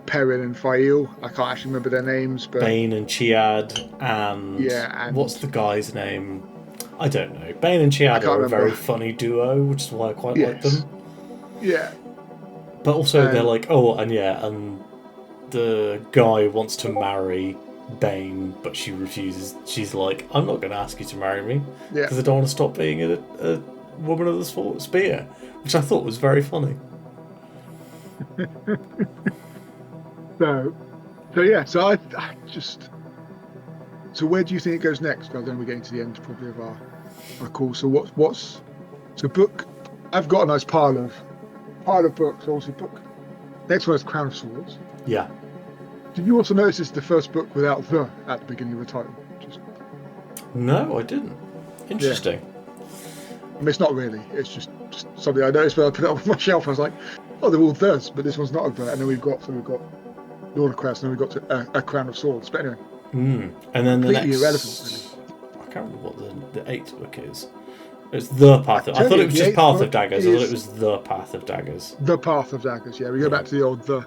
Perrin and Fail. I can't actually remember their names, but Bane and Chiad, and what's the guy's name? I don't know. Bane and Chiad are a very funny duo, which is why I quite like them. Yeah. But also they're like, and the guy wants to marry Bane, but she refuses. She's like, I'm not going to ask you to marry me because I don't want to stop being a woman of the spear, which I thought was very funny. So I just. So where do you think it goes next? Well, then we're getting to the end probably of our call. So what's book? I've got a nice pile of books. Also, book. Next one is Crown of Swords. Yeah. Did you also notice it's the first book without the at the beginning of the title? No, I didn't. Interesting. I mean, it's not really. It's just something I noticed when I put it up on my shelf. I was like, oh, they're all theirs, but this one's not a the. And then we've got Lord of Crest, and then we've got to, a Crown of Swords. But anyway. And then the next. Irrelevant, really. I can't remember what the 8th book is. It's The Path of... I thought it was just Path of Daggers. I thought it was The Path of Daggers. The Path of Daggers, yeah. We go back to the old The.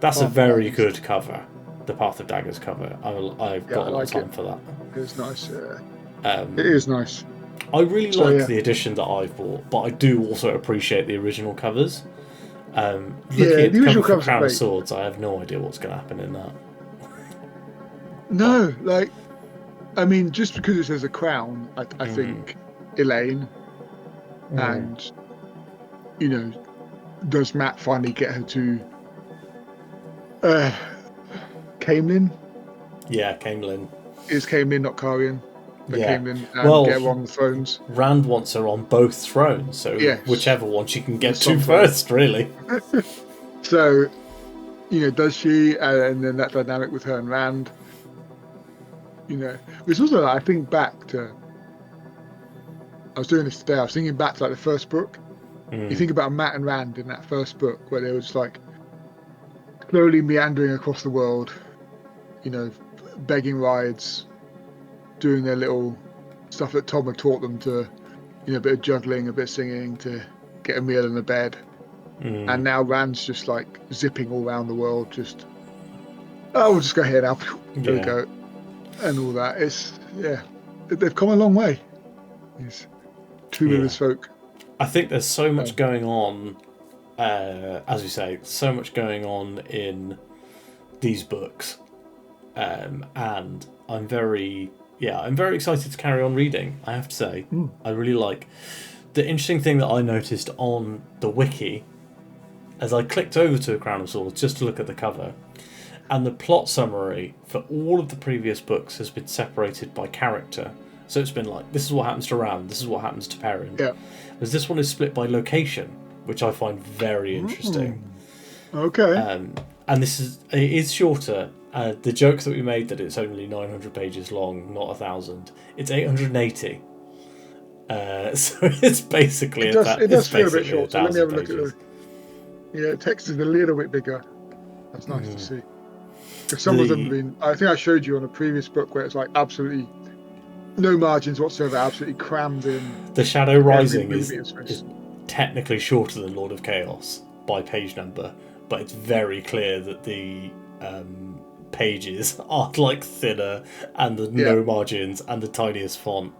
That's a very good cover. The Path of Daggers cover. I've got a lot of time for that. It's nice, it is nice. I really like the edition that I've bought, but I do also appreciate the original covers. Looking at the original cover for Crown of Swords, I have no idea what's going to happen in that. No, I mean, just because it says a crown, I think Elaine, and does Matt finally get her to Caemlyn? Yeah, Caemlyn. Is Caemlyn not Carian? Caemlyn and get her on the thrones. Rand wants her on both thrones, so whichever one she can get to first, really. So, does she? And then that dynamic with her and Rand. It's also, I think back to. I was doing this today. I was thinking back to the first book. You think about Matt and Rand in that first book, where they were just slowly meandering across the world, begging rides, doing their little stuff that Tom had taught them to, a bit of juggling, a bit of singing to get a meal and a bed. And now Rand's just zipping all around the world, we'll just go here now. There we go. And all that. They've come a long way. These two rivers folk. I think there's so much going on, as we say, so much going on in these books, and I'm very excited to carry on reading. I have to say, I really like the interesting thing that I noticed on the wiki as I clicked over to A Crown of Swords just to look at the cover, and the plot summary for all of the previous books has been separated by character. So it's been like, this is what happens to Ram, this is what happens to Perrin. Yeah. Whereas this one is split by location, which I find very interesting. Okay. And it is shorter. The joke that we made that it's only 900 pages long, not 1,000. It's 880. So it's basically it does feel a bit short. So let me have a look pages. at the text is a little bit bigger. That's nice to see. Because some of them have been. I think I showed you on a previous book where it's like absolutely no margins whatsoever, absolutely crammed in. The Shadow Rising is technically shorter than Lord of Chaos by page number, but it's very clear that the pages are like thinner and the no margins and the tiniest font.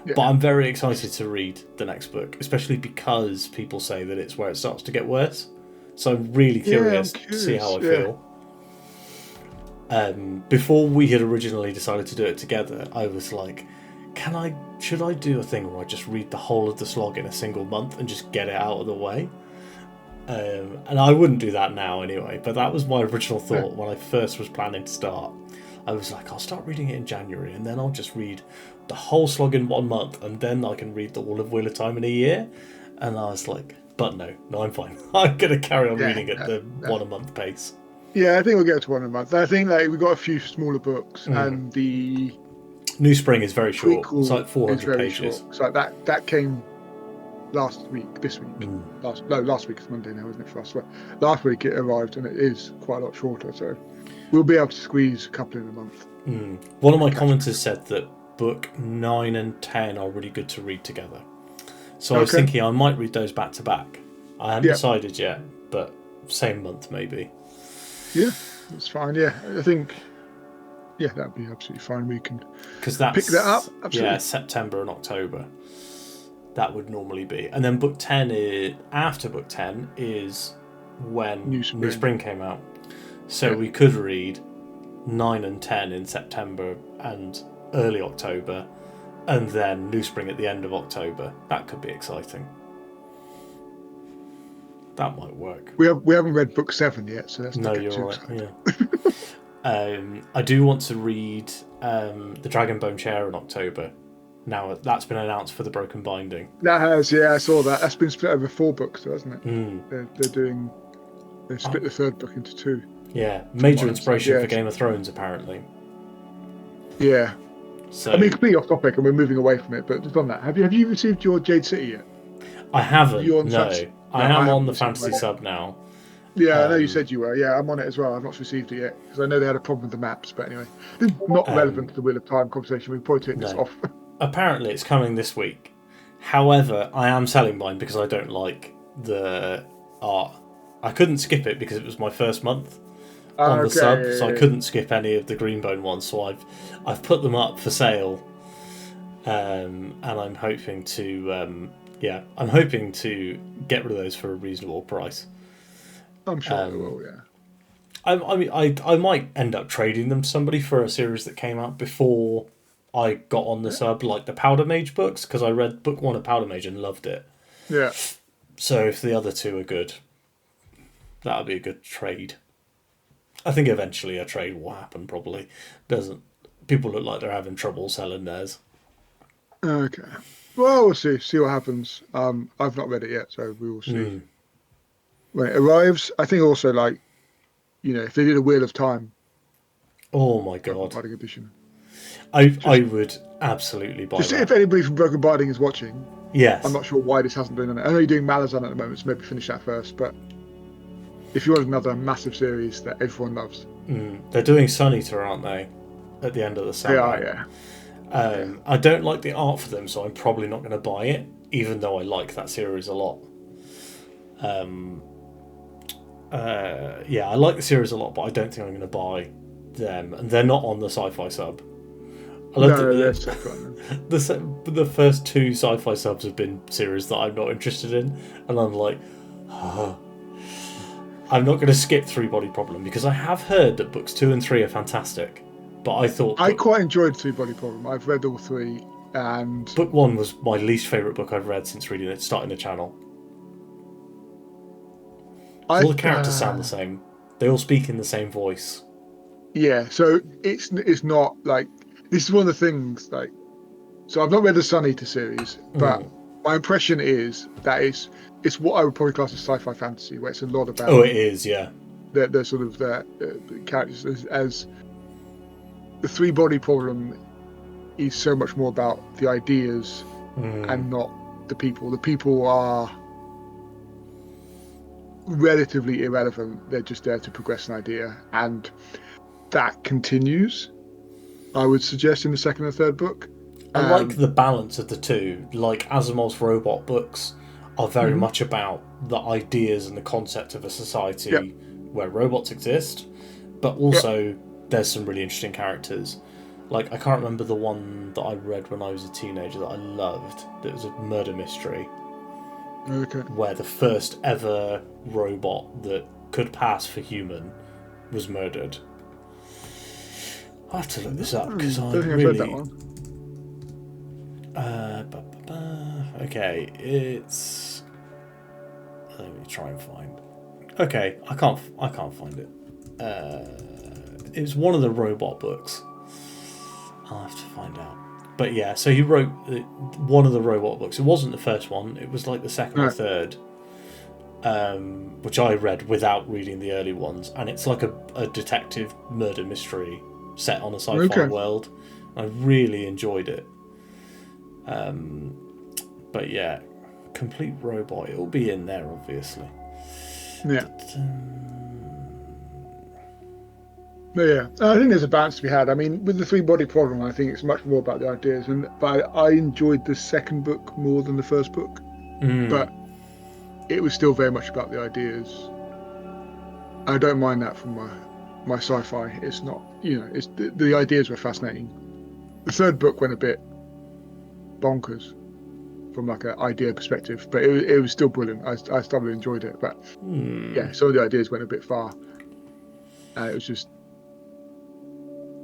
Yeah. But I'm very excited to read the next book, especially because people say that it's where it starts to get worse. So I'm really curious to see how I feel. Before we had originally decided to do it together, I was like, should I do a thing where I just read the whole of the slog in a single month and just get it out of the way? And I wouldn't do that now anyway, but that was my original thought when I first was planning to start. I was like, I'll start reading it in January and then I'll just read the whole slog in 1 month and then I can read the all of Wheel of Time in a year. And I was like, but no, I'm fine. I'm going to carry on reading at the 1 a month pace. Yeah, I think we'll get to 1 a month. I think we've got a few smaller books and the New Spring is very short. It's like 400 pages. Short. So that came last week, this week. Last week, it's Monday now, isn't it, for us? Well, last week it arrived and it is quite a lot shorter, so we'll be able to squeeze a couple in a month. One of my commenters said that book 9 and 10 are really good to read together. So I was thinking I might read those back to back. I haven't decided yet, but same month maybe. Yeah, that's fine. Yeah, I think that'd be absolutely fine. We can pick that up. Absolutely. Yeah, September and October. That would normally be. And then book 10 is after book 10 is when New Spring came out. So we could read 9 and 10 in September and early October, and then New Spring at the end of October. That could be exciting. That might work. We haven't read book 7 yet, so that's no, you're right. Yeah. I do want to read The Dragonbone Chair in October. Now that's been announced for the Broken Binding. That has, I saw that. That's been split over 4 books, though, hasn't it? They've split the 3rd book into 2. Yeah, major inspiration for Game of Thrones, apparently. Yeah. So, I mean, completely off topic, and we're moving away from it. But just on that, have you received your Jade City yet? I haven't. I am on the fantasy sub now. Yeah, I know you said you were. Yeah, I'm on it as well. I've not received it yet because I know they had a problem with the maps. But anyway, this is not relevant to the Wheel of Time conversation. We've probably taken this off. Apparently, it's coming this week. However, I am selling mine because I don't like the art. I couldn't skip it because it was my first month on the sub, so I couldn't skip any of the Greenbone ones. So I've put them up for sale, and I'm hoping to get rid of those for a reasonable price. I'm sure they will. Yeah. I mean, I might end up trading them to somebody for a series that came out before I got on the sub, like the Powder Mage books, because I read book 1 of Powder Mage and loved it. Yeah. So if the other 2 are good, that'll be a good trade. I think eventually a trade will happen. Probably people look like they're having trouble selling theirs. Okay. Well, we'll see what happens. I've not read it yet, so we will see when it arrives. I think also, if they did a Wheel of Time. Oh my god! Binding edition. I would absolutely buy that. If anybody from Broken Binding is watching, yes. I'm not sure why this hasn't been on it. I know you're doing Malazan at the moment, so maybe finish that first. But if you want another massive series that everyone loves, they're doing Sun Eater, aren't they? At the end of the summer. They are, yeah. I don't like the art for them, so I'm probably not going to buy it, even though I like that series a lot. I like the series a lot, but I don't think I'm going to buy them, and they're not on the sci-fi sub. The first 2 sci-fi subs have been series that I'm not interested in, and I'm like, I'm not going to skip Three Body Problem because I have heard that books 2 and 3 are fantastic. But I thought I quite enjoyed Three Body Problem. I've read all three, and book 1 was my least favourite book I've read since reading it, starting the channel. All the characters sound the same. They all speak in the same voice. Yeah, so it's not like, this is one of the things, like, so I've not read the Sun Eater series, but my impression is that it's what I would probably class as sci-fi fantasy, where it's a lot about. Oh, it is, yeah. The sort of the characters as the Three Body Problem is so much more about the ideas and not the people. The people are relatively irrelevant. They're just there to progress an idea, and that continues, I would suggest, in the second and third book. I like the balance of the two. Like Asimov's robot books are very much about the ideas and the concept of a society where robots exist, but also there's some really interesting characters. Like, I can't remember the one that I read when I was a teenager that I loved. That was a murder mystery. Okay. Where the first ever robot that could pass for human was murdered. I have to look this up because I don't think I've read that one. Okay, it's. Let me try and find. Okay, I can't find it. It was one of the robot books. I'll have to find out. But yeah, so he wrote one of the robot books. It wasn't the first one. It was like the second or third, which I read without reading the early ones. And it's like a detective murder mystery set on a sci-fi world. I really enjoyed it. But yeah, Complete Robot. It'll be in there, obviously. Yeah. But yeah, I think there's a balance to be had. I mean, with the Three Body Problem, I think it's much more about the ideas, but I enjoyed the second book more than the first book. But it was still very much about the ideas. I don't mind that from my sci-fi. It's not, it's the ideas were fascinating. The third book went a bit bonkers from like an idea perspective, but it was still brilliant. I thoroughly enjoyed it, but yeah, some of the ideas went a bit far. It was just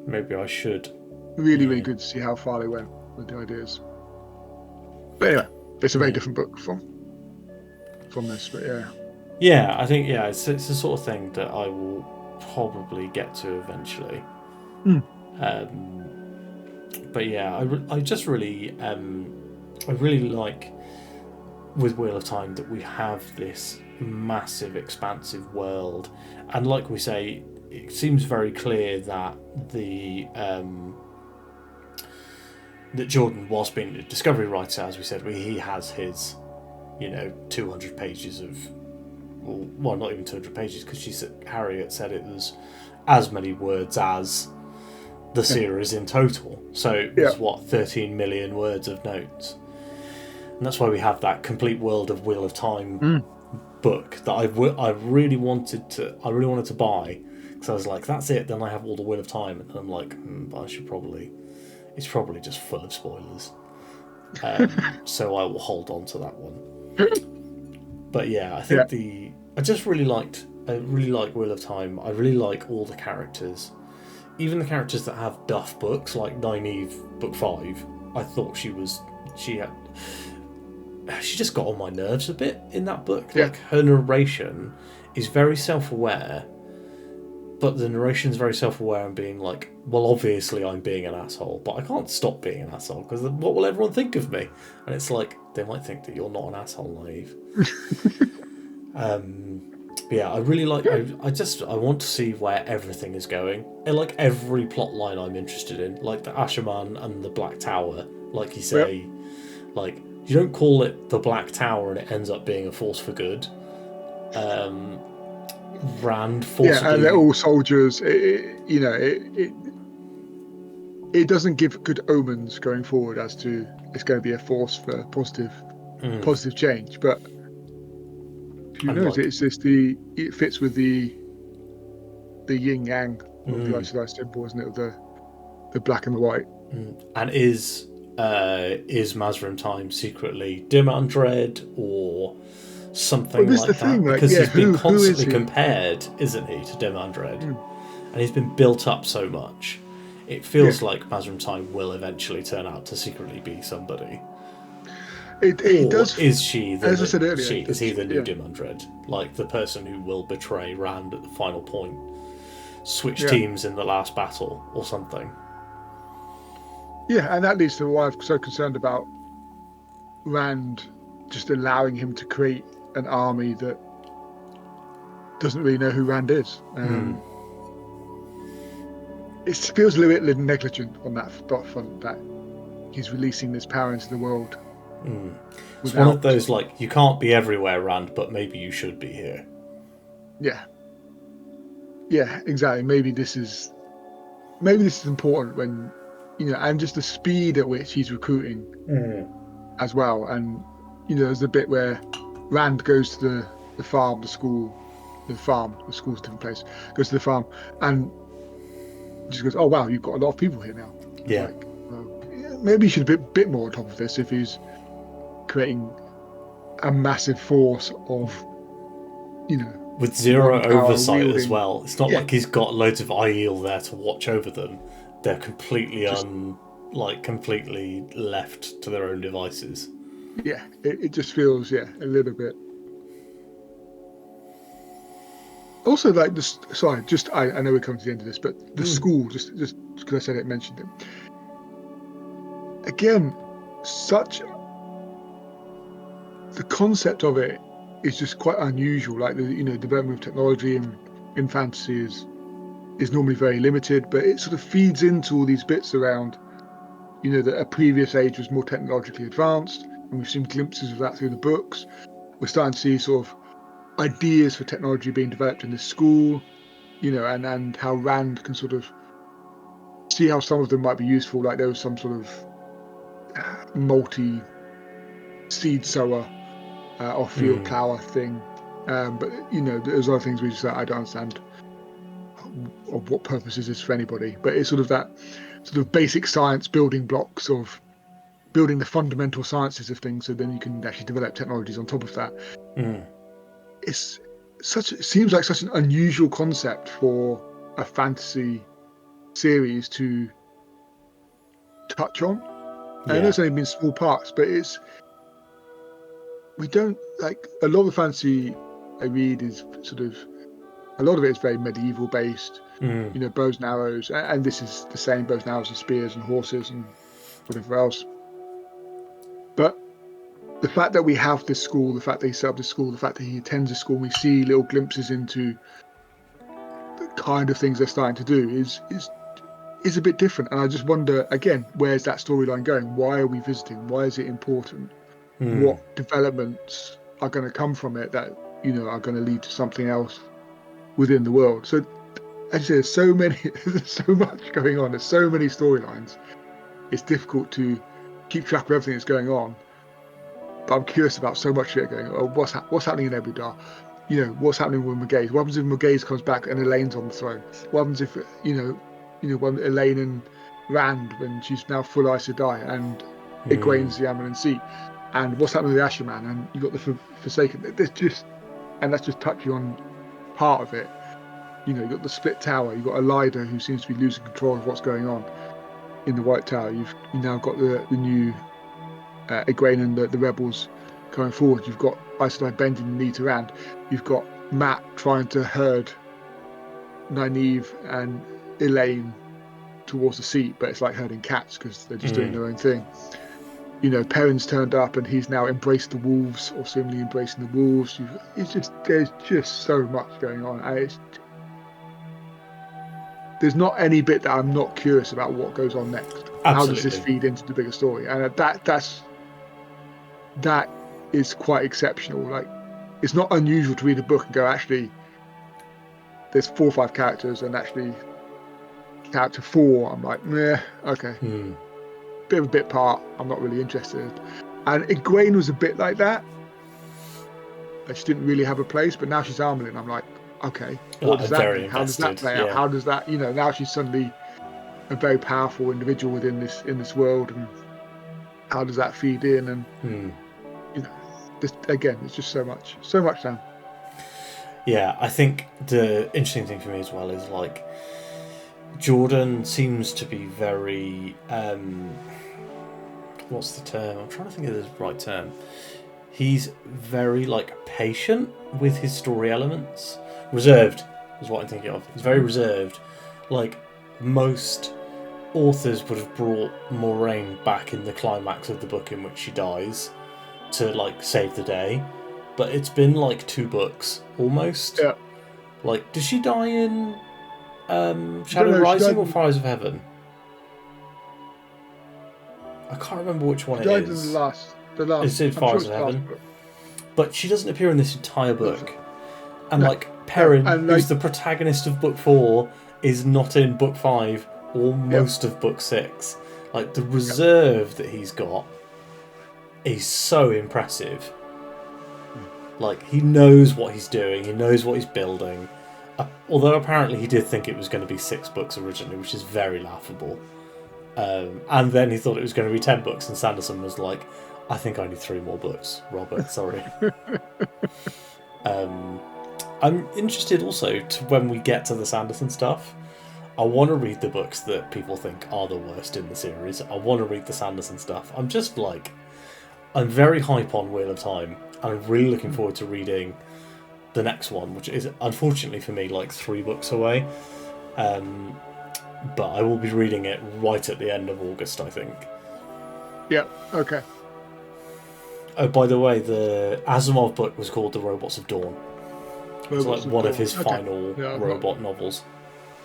maybe I should really good to see how far they went with the ideas. But anyway, it's a very different book from this, but yeah, I think it's the sort of thing that I will probably get to eventually. But yeah, I just really I really like with Wheel of Time that we have this massive expansive world, and like we say, it seems very clear that that Jordan, whilst being a discovery writer, as we said, he has his 200 pages of, well, not even 200 pages, because Harriet said it was as many words as the series in total. So it was 13 million words of notes. And that's why we have that complete world of Wheel of Time book that I really wanted to buy, because I was like, that's it, then I have all the Wheel of Time, and I'm like, but it's probably just full of spoilers. So I will hold on to that one. But yeah, I think I really like Wheel of Time. I really like all the characters. Even the characters that have duff books, like Nynaeve book 5, I thought she just got on my nerves a bit in that book. Like, her narration is very self-aware, but the narration's very self-aware and being like, well, obviously I'm being an asshole, but I can't stop being an asshole, because what will everyone think of me? And it's like, they might think that you're not an asshole, Nynaeve. But yeah, I really like. I want to see where everything is going, and like every plot line I'm interested in, like the Asherman and the Black Tower. Like you say, like, you don't call it the Black Tower and it ends up being a force for good. Rand forcibly, and they're all soldiers. It doesn't give good omens going forward as to it's going to be a force for positive change, but. Who knows? Like, it fits with the yin yang of the Ice Temple, isn't it? The black and the white. And is Mazrim Time secretly Dim Undread or something this is the like that, thing, like, because yeah, he's been who is constantly he? compared, isn't he, to Demandred? Mm. And he's been built up so much. It feels like Mazrim Time will eventually turn out to secretly be somebody. He Or does, is she the as I said earlier, is he the new Demandred? Like the person who will betray Rand at the final point, switch teams in the last battle, or something. Yeah, and that leads to why I'm so concerned about Rand just allowing him to create an army that doesn't really know who Rand is. It feels a little bit negligent on that front, that he's releasing this power into the world. It's one of those, like, you can't be everywhere, Rand, but maybe you should be here. Yeah, exactly. Maybe this is important when, and just the speed at which he's recruiting as well. And there's a bit where Rand goes to the farm, the school, the school's a different place. Goes to the farm and just goes, "Oh wow, you've got a lot of people here now." Yeah. Like, maybe he should be a bit more on top of this if he's creating a massive force of, with zero oversight wielding. as well. It's not like he's got loads of Aiel there to watch over them. They're completely completely left to their own devices. Yeah, it just feels a little bit. Also, like this. Sorry, just I know we're coming to the end of this, but the school, just because I said it, mentioned it again. The concept of it is just quite unusual. Like the development of technology in fantasy is normally very limited, but it sort of feeds into all these bits around, that a previous age was more technologically advanced, and we've seen glimpses of that through the books. We're starting to see sort of ideas for technology being developed in this school, and how Rand can sort of see how some of them might be useful. Like there was some sort of multi-seed sower or field plower thing. But there's other things we just I don't understand of what purpose is this for anybody. But it's sort of that sort of basic science building blocks of building the fundamental sciences of things, so then you can actually develop technologies on top of that. It seems like such an unusual concept for a fantasy series to touch on. And I know it's only been small parts, but we don't like a lot of the fantasy I read is sort of a lot of it is very medieval based, bows and arrows, and this is the same, bows and arrows and spears and horses and whatever else. But the fact that we have this school, the fact that he set up this school, the fact that he attends a school, we see little glimpses into the kind of things they're starting to do is a bit different. And I just wonder, again, where's that storyline going? Why are we visiting? Why is it important? What developments are going to come from it that, are going to lead to something else within the world? So, as you say, there's so much going on. There's so many storylines. It's difficult to keep track of everything that's going on. But I'm curious about so much shit going on. What's happening in Ebudar? What's happening with Morghese? What happens if Morghese comes back and Elaine's on the throne? What happens if, when Elaine and Rand, when she's now full Aes Sedai, and Egwene's the Amyrlin seat? And what's happening with the Asherman? And you've got the Forsaken. There's just, and that's just touching on part of it. You've got the Split Tower. You've got Elida, who seems to be losing control of what's going on in the White Tower. You've now got the new Egwene and the rebels going forward. You've got Aes Sedai bending the knee to Rand. You've got Matt trying to herd Nynaeve and Elaine towards the seat, but it's like herding cats because they're just doing their own thing. Perrin's turned up and he's now embraced the wolves, or seemingly embracing the wolves. There's just so much going on. There's not any bit that I'm not curious about what goes on next. Absolutely. How does this feed into the bigger story? And that is quite exceptional. Like, it's not unusual to read a book and go, actually, there's 4 or 5 characters, and actually character 4, I'm like, meh, okay. Bit of a bit part, I'm not really interested. And Egwene was a bit like that. Like, she didn't really have a place, but now she's Amyrlin. I'm like, okay, what does that mean? How does that play out? How does that, now she's suddenly a very powerful individual in this world, and how does that feed in? And again, it's just so much down. Yeah, I think the interesting thing for me as well is like Jordan seems to be very what's the term? I'm trying to think of the right term. He's very like patient with his story elements. Reserved is what I'm thinking of. He's very reserved. Like most authors would have brought Moraine back in the climax of the book in which she dies to like save the day. But it's been like 2 books almost. Yeah. Like, did she die in Shadow Rising or Fires of Heaven? I can't remember which one it died is. In the last. It's in Fires of Heaven. But she doesn't appear in this entire book. And like Perrin, who's the protagonist of book 4, is not in book 5 or most of book 6. Like the reserve that he's got is so impressive. Like he knows what he's doing, he knows what he's building. Although apparently he did think it was going to be 6 books originally, which is very laughable. And then he thought it was going to be 10 books, and Sanderson was like, I think I need 3 more books, Robert, sorry. I'm interested also to when we get to the Sanderson stuff. I want to read the books that people think are the worst in the series. I want to read the Sanderson stuff. I'm very hype on Wheel of Time. I'm really looking forward to reading the next one, which is unfortunately for me like 3 books away. But I will be reading it right at the end of August, I think. Yeah, okay. Oh, by the way, the Asimov book was called The Robots of Dawn. It's like one of his final robot novels.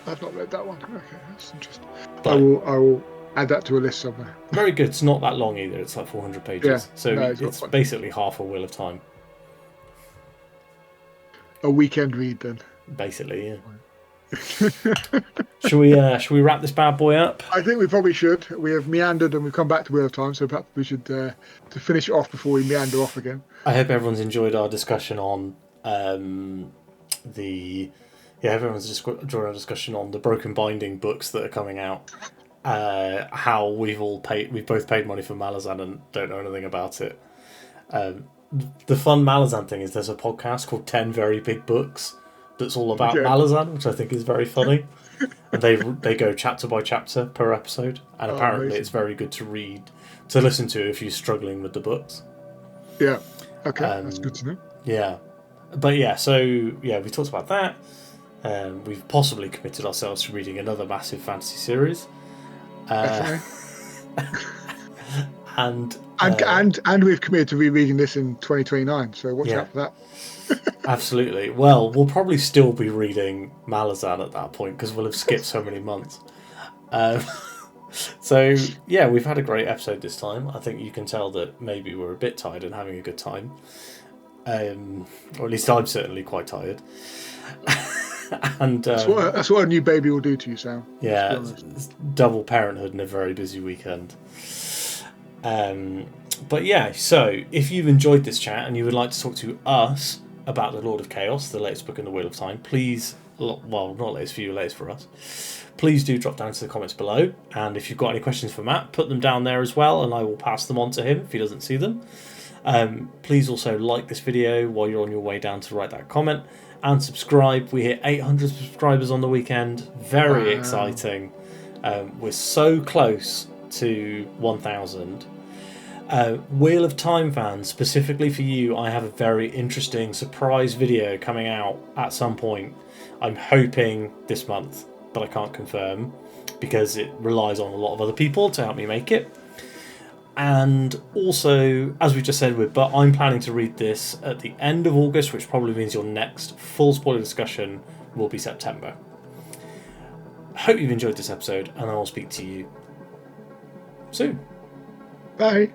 I've not read that one. Okay, that's interesting. But I will add that to a list somewhere. Very good. It's not that long either. It's like 400 pages. Yeah, so it's basically half a Wheel of Time. A weekend read then. Basically, yeah. Should we wrap this bad boy up? I think we probably should. We have meandered and we've come back to Wheel of Time, so perhaps we should to finish it off before we meander off again. I hope everyone's enjoyed our discussion on everyone's enjoyed our discussion on the Broken Binding books that are coming out. How we've both paid money for Malazan and don't know anything about it. The fun Malazan thing is there's a podcast called 10 Very Big Books that's all about Malazan, which I think is very funny. And they go chapter by chapter per episode, and apparently amazing. It's very good to listen to if you're struggling with the books. Yeah. Okay, that's good to know. Yeah. But yeah, so yeah, we talked about that. We've possibly committed ourselves to reading another massive fantasy series. And we've committed to rereading this in 2029, so watch out for that. Absolutely. Well, we'll probably still be reading Malazan at that point because we'll have skipped so many months. So yeah, we've had a great episode this time. I think you can tell that maybe we're a bit tired and having a good time. Or at least I'm certainly quite tired. And that's what a new baby will do to you, Sam. Yeah, it's double parenthood and a very busy weekend. But yeah, so if you've enjoyed this chat and you would like to talk to us about The Lord of Chaos, the latest book in the Wheel of Time, please, well, not latest for you, latest for us, please do drop down into the comments below. And if you've got any questions for Matt, put them down there as well, and I will pass them on to him if he doesn't see them. Please also like this video while you're on your way down to write that comment, and subscribe. We hit 800 subscribers on the weekend. Very exciting. We're so close to 1,000. Wheel of Time fans, specifically for you, I have a very interesting surprise video coming out at some point. I'm hoping this month, but I can't confirm because it relies on a lot of other people to help me make it. And also, as we just said, I'm planning to read this at the end of August, which probably means your next full spoiler discussion will be September. Hope you've enjoyed this episode, and I will speak to you soon. Bye.